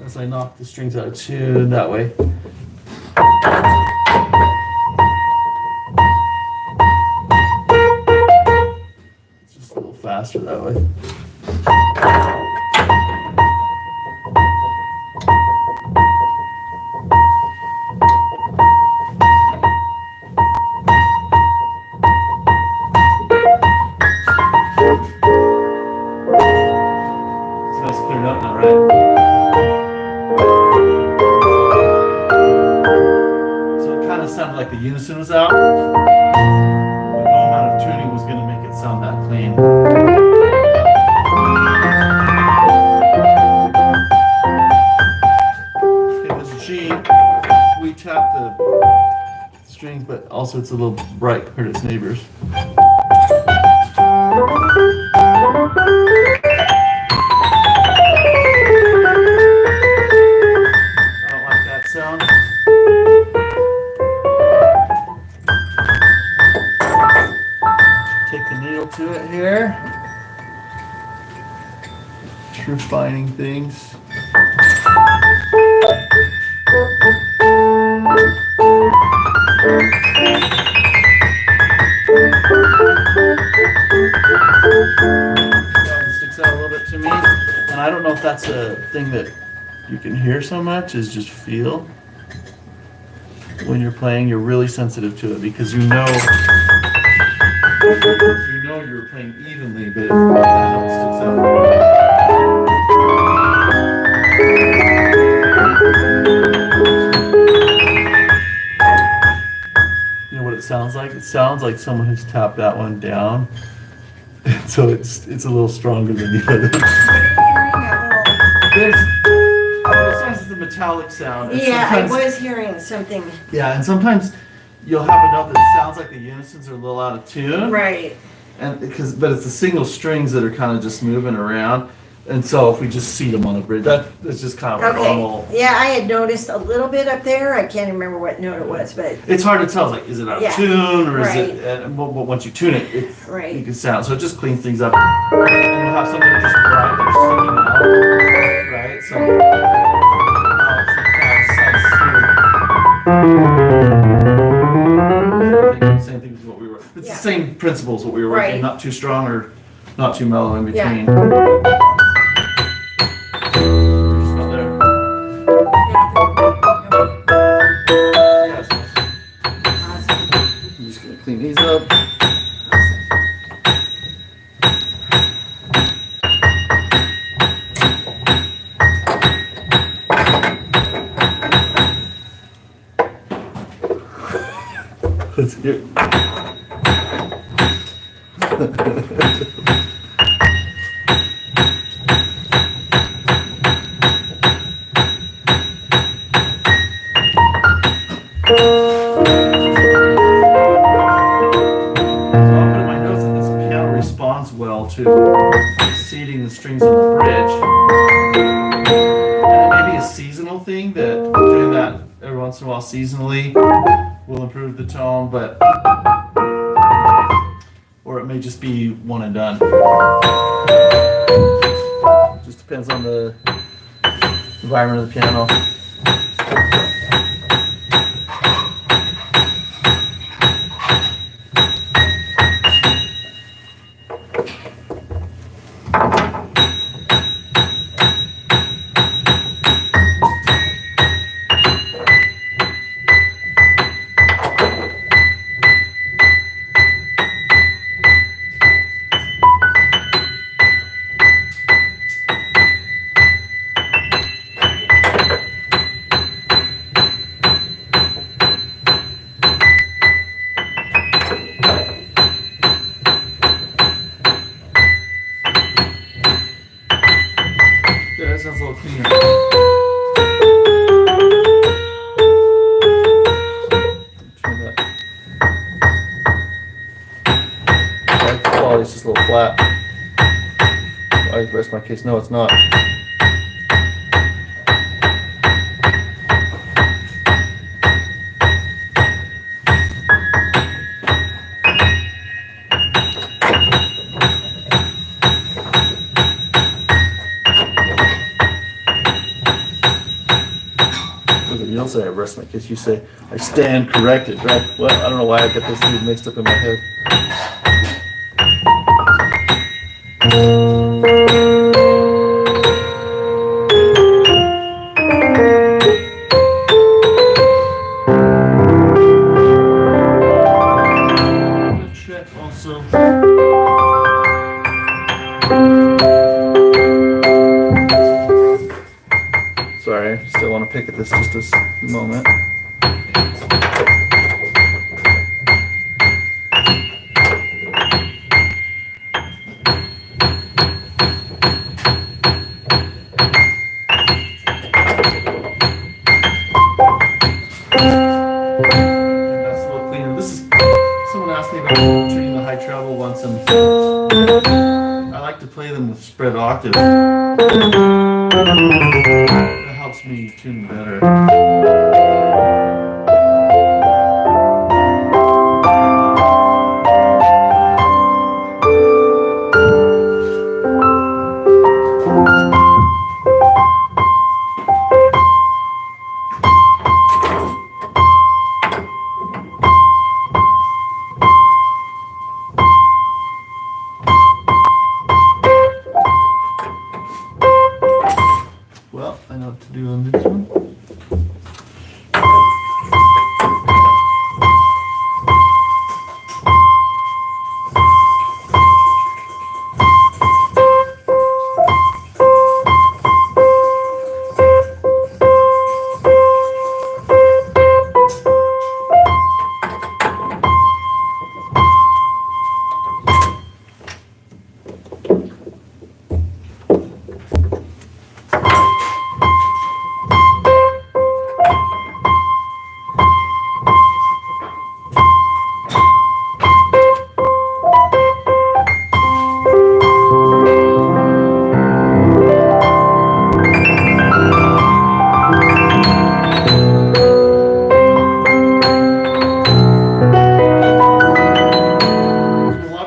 As I knock the strings out of tune that way. It's just a little faster that way. Like the unison was out, but no amount of tuning was going to make it sound that clean. Okay, this G, we tap the strings, but also it's a little bright compared to its neighbors. I don't like that sound. To it here, just refining things. That one sticks out a little bit to me, and I don't know if that's a thing that you can hear so much, is just feel. When you're playing, you're really sensitive to it because you know you're playing evenly, but that note sticks out. You know what it sounds like? It sounds like someone who's tapped that one down, so it's a little stronger than the other. Sometimes it's a metallic sound. Yeah, I was hearing something. Yeah, and sometimes you'll have a note that sounds like the unisons are a little out of tune. Right. But it's the single strings that are kind of just moving around. And so if we just seat them on the bridge, that's just kind of normal. Yeah, I had noticed a little bit up there. I can't remember what note it was, but It's hard to tell, like, is it out of tune or is it, but once you tune it, you can sound. So it just cleans things up. And you'll have something just right that's sticking out, right? So now it's same thing as what we were. It's the same principles what we were working. Not too strong or not too mellow in between. Just not there. Yes. I'm just gonna clean these up. Let's hear. Well to seating the strings on the bridge. And it may be a seasonal thing that doing that every once in a while seasonally will improve the tone, but or it may just be one and done. Just depends on the environment of the piano. flat. I rest my case. No, it's not. You don't say I rest my case. You say I stand corrected, right? Well, I don't know why I get those two mixed up in my head. Check also. Sorry, I still want to pick at this just a moment. That's a little cleaner. This is someone asked me about tuning the high treble once, and I like to play them with spread octaves. That helps me tune better. Well, I know what to do on this one.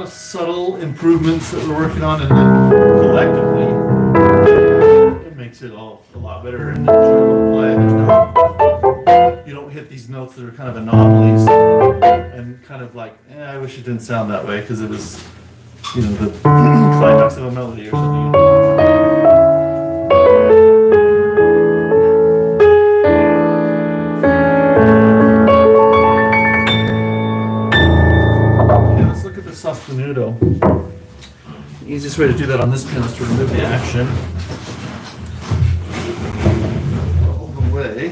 Subtle improvements that we're working on, and then collectively it makes it all a lot better in the general play. You don't hit these notes that are kind of anomalies and kind of like, I wish it didn't sound that way, because it was, the climax of a melody or something. Sostenuto. The easiest way to do that on this pin is to remove the action all the way.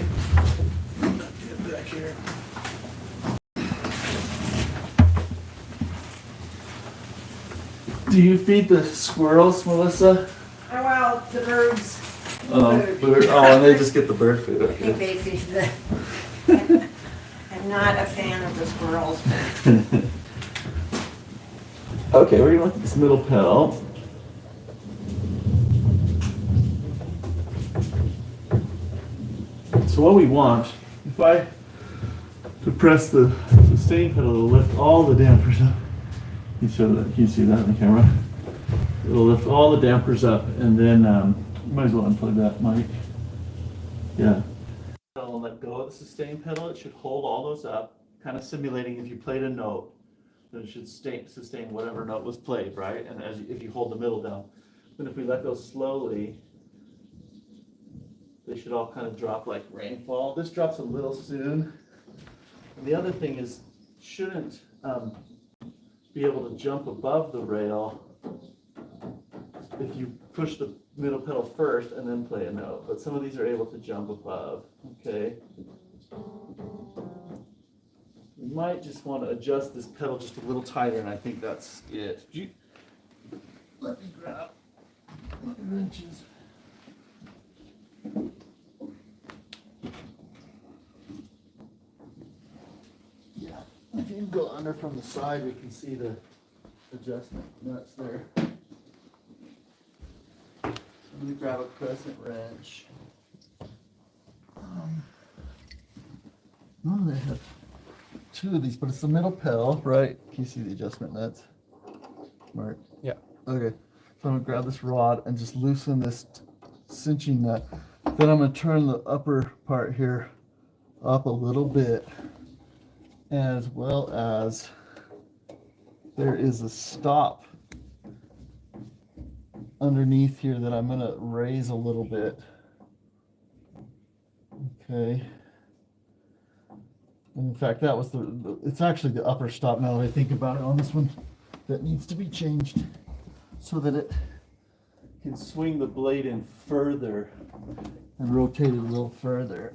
Get back here. Do you feed the squirrels, Melissa? Oh, well, the birds. And they just get the bird food. I think they feed the. I'm not a fan of the squirrels. Okay, we're gonna look at this middle pedal. So what we want, if I depress the sustain pedal, it'll lift all the dampers up. Can you see that on the camera? It'll lift all the dampers up, and then you might as well unplug that mic. Yeah. I'll let go of the sustain pedal. It should hold all those up, kind of simulating if you played a note. Then it should sustain whatever note was played, right? And if you hold the middle down. Then if we let go slowly, they should all kind of drop like rainfall. This drops a little soon. And the other thing is, shouldn't be able to jump above the rail if you push the middle pedal first and then play a note. But some of these are able to jump above, okay? You might just want to adjust this pedal just a little tighter, and I think that's it. Let me grab my wrenches. Yeah, if you go under from the side, we can see the adjustment nuts there. So I'm gonna grab a crescent wrench. No, they have two of these, but it's the middle pedal, right? Can you see the adjustment nuts, Mark? Yeah. Okay, so I'm gonna grab this rod and just loosen this cinching nut. Then I'm gonna turn the upper part here up a little bit, as well as there is a stop underneath here that I'm gonna raise a little bit. Okay. And in fact, that was it's actually the upper stop now that I think about it on this one that needs to be changed so that it can swing the blade in further and rotate it a little further.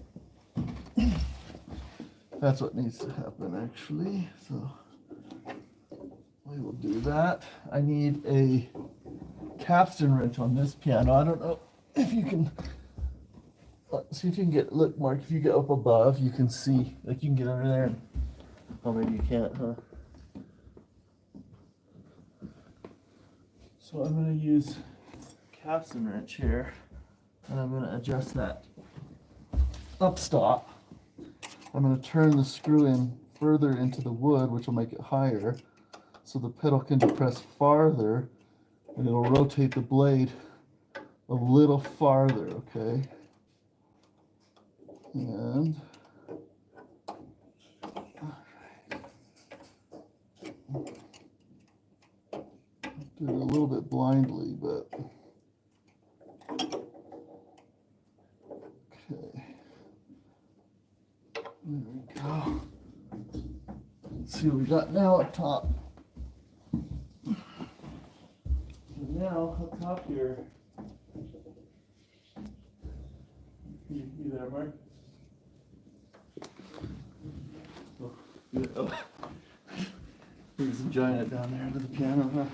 That's what needs to happen actually. So we will do that. I need a capstan wrench on this piano. I don't know if you can see if you can get, look Mark, if you get up above, you can see, like you can get under there. And, oh, maybe you can't, huh? So I'm going to use capstan wrench here, and I'm going to adjust that up stop. I'm going to turn the screw in further into the wood, which will make it higher, so the pedal can depress farther, and it'll rotate the blade a little farther, okay? And do it a little bit blindly, but okay. There we go. Let's see what we got now up top. And now up top here. You there, Mark? Oh, there's a giant down there under the piano, huh?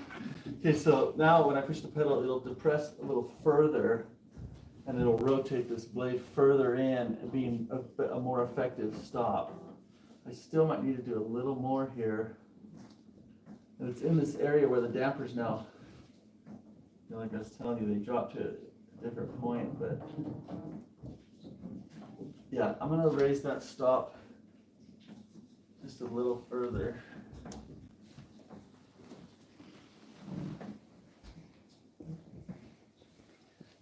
Okay, so now when I push the pedal, it'll depress a little further, and it'll rotate this blade further in, and being a more effective stop. I still might need to do a little more here, and it's in this area where the dampers now, you know, like I was telling you, they drop to a different point, but yeah, I'm gonna raise that stop just a little further.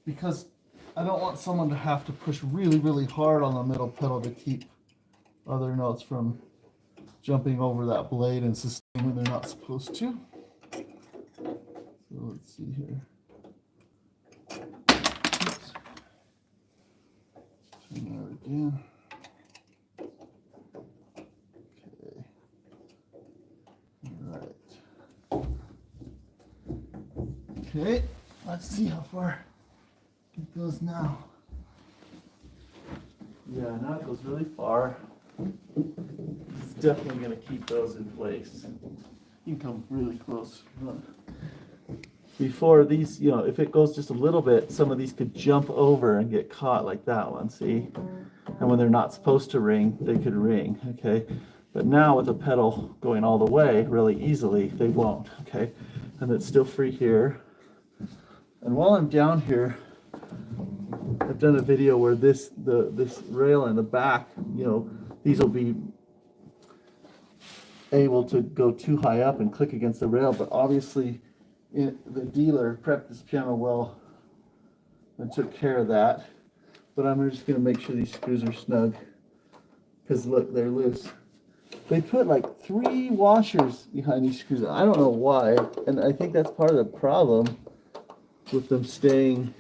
Because I don't want someone to have to push really, really hard on the middle pedal to keep other notes from jumping over that blade and sustaining when they're not supposed to. So let's see here. Oops. Turn that again. Okay, let's see how far it goes now. Yeah, now it goes really far. It's definitely going to keep those in place. You can come really close. Before these, you know, if it goes just a little bit, some of these could jump over and get caught like that one, see? And when they're not supposed to ring, they could ring, okay? But now with the pedal going all the way really easily, they won't, okay? And it's still free here. And while I'm down here, I've done a video where this rail in the back, you know, these will be able to go too high up and click against the rail, but obviously the dealer prepped this piano well and took care of that. But I'm just going to make sure these screws are snug, because look, they're loose. They put like 3 washers behind these screws. I don't know why, and I think that's part of the problem with them staying.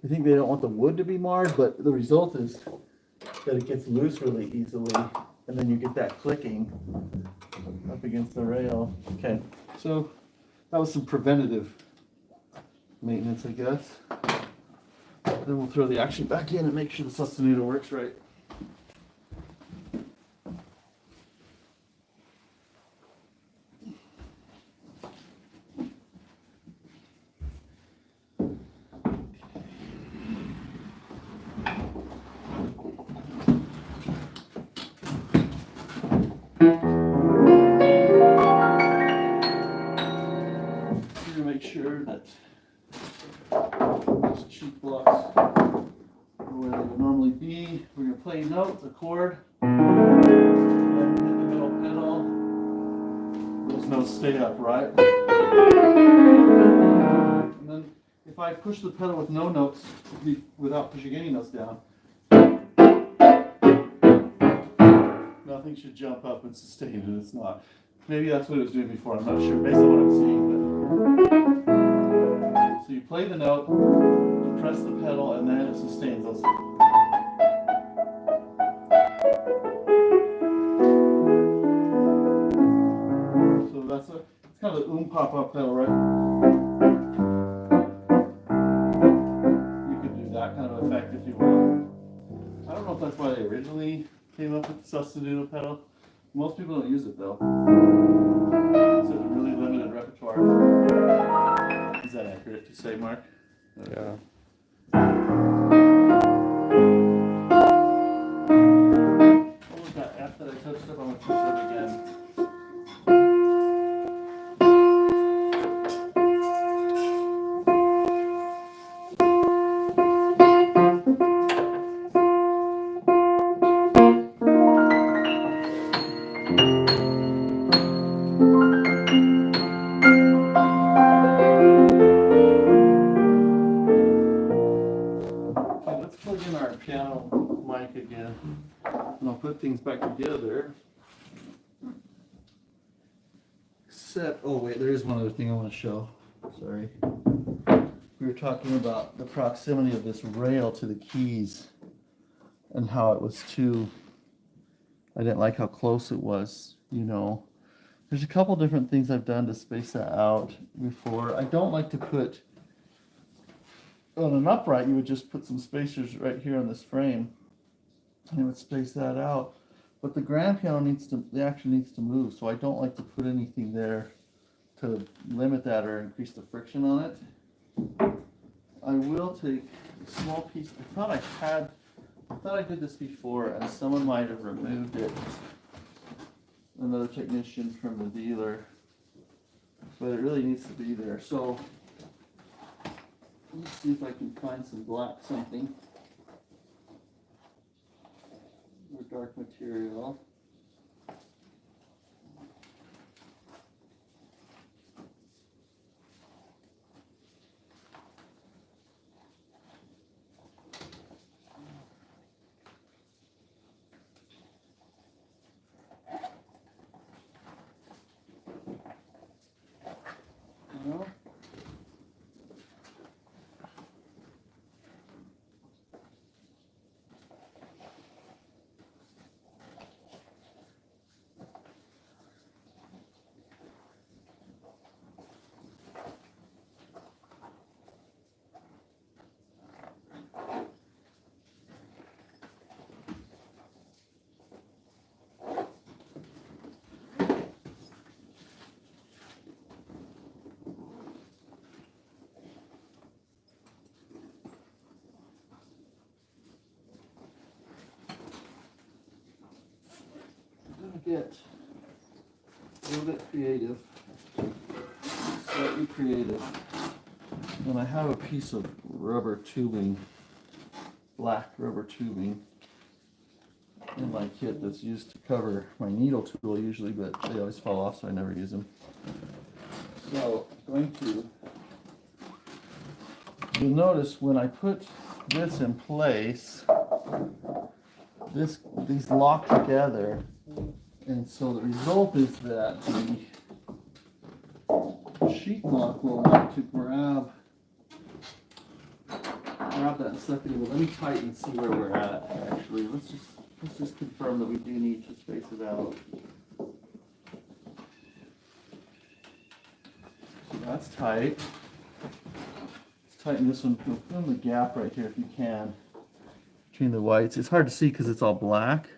I think they don't want the wood to be marred, but the result is that it gets loose really easily, and then you get that clicking up against the rail. Okay, so that was some preventative maintenance, I guess. Then we'll throw the action back in and make sure the sustainator works right. sure that those cheek blocks are where they would normally be. We're going to play a note, the chord, and hit the middle pedal. Those notes stay upright. And then if I push the pedal with no notes, without pushing any notes down, nothing should jump up and sustain, and it's not. Maybe that's what it was doing before, I'm not sure, based on what I'm seeing. But so you play the note, you press the pedal, and then it sustains those. So it's kind of the pop-up pedal, right? You could do that kind of effect if you want. I don't know if that's why they originally came up with the substitute pedal. Most people don't use it though. It's a really limited repertoire. Is that accurate to say, Mark? Yeah. What was that F that I touched up? I'm going to touch it again. Okay, let's plug in our piano mic again. And I'll put things back together. Except, oh wait, there is one other thing I want to show. Sorry. We were talking about the proximity of this rail to the keys and how it was I didn't like how close it was, you know. There's a couple different things I've done to space that out before. I don't like to put, on an upright, you would just put some spacers right here on this frame and it would space that out. But the grand piano the action needs to move, so I don't like to put anything there to limit that or increase the friction on it. I will take a small piece. I thought I did this before and someone might have removed it. Another technician from the dealer. But it really needs to be there. So let's see if I can find some black something. Or dark material. No. Get a little bit creative, slightly creative. And I have a piece of rubber tubing, black rubber tubing in my kit that's used to cover my needle tool usually, but they always fall off so I never use them. So I'm going to, you'll notice when I put this in place, these lock together. And so the result is that the sheet lock will want to grab that and suck it in. But let me tighten and see where we're at actually. Let's just confirm that we do need to space it out. So that's tight. Let's tighten this one. Fill in the gap right here if you can between the whites. It's hard to see because it's all black.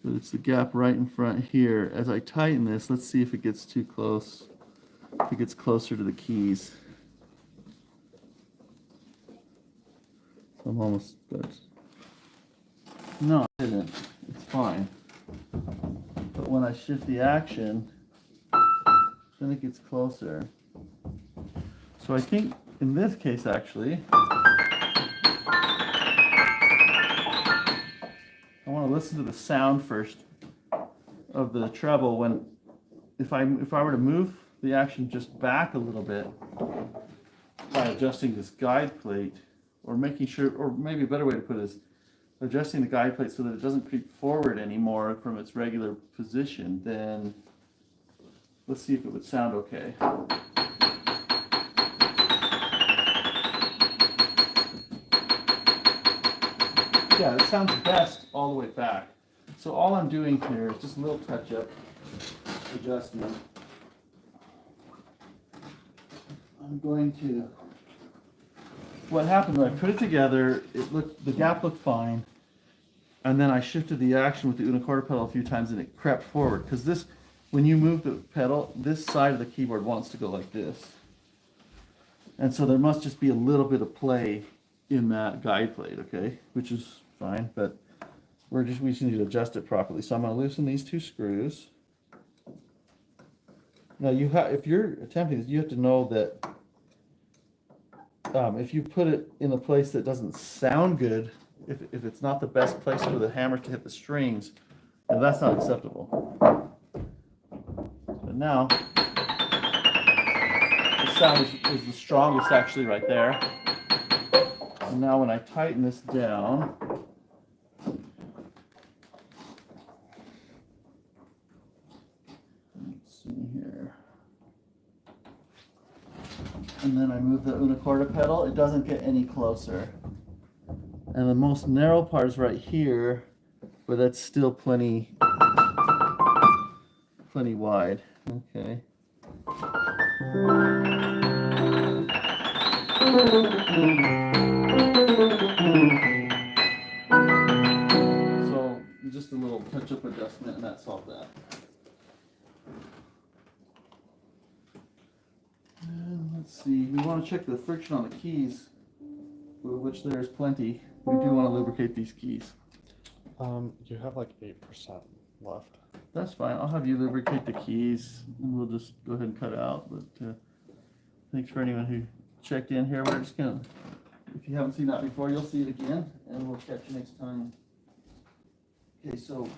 But it's the gap right in front here. As I tighten this, let's see if it gets too close. If it gets closer to the keys. I'm almost good. No, I didn't. It's fine. But when I shift the action, then it gets closer. So I think in this case, actually, I want to listen to the sound first of the treble when, if I were to move the action just back a little bit by adjusting this guide plate, or making sure, or maybe a better way to put it is adjusting the guide plate so that it doesn't creep forward anymore from its regular position, then let's see if it would sound okay. Yeah, it sounds best all the way back. So all I'm doing here is just a little touch-up adjustment. I'm going to, what happened when I put it together, the gap looked fine, and then I shifted the action with the unicorda pedal a few times and it crept forward, because this, when you move the pedal, this side of the keyboard wants to go like this. And so there must just be a little bit of play in that guide plate, okay, which is fine, but we just need to adjust it properly. So I'm going to loosen these two screws. Now if you're attempting this, you have to know that if you put it in a place that doesn't sound good, if it's not the best place for the hammer to hit the strings, then that's not acceptable. But now, the sound is the strongest actually right there. And now when I tighten this down, let's see here. And then I move the unicorda pedal, it doesn't get any closer. And the most narrow part is right here, but that's still plenty wide. Okay. So just a little touch-up adjustment and that solved that. And let's see, we want to check the friction on the keys, which there's plenty. We do want to lubricate these keys. You have like 8% left. That's fine. I'll have you lubricate the keys and we'll just go ahead and cut out. But thanks for anyone who checked in here. We're just gonna, if you haven't seen that before, you'll see it again and we'll catch you next time. Okay, so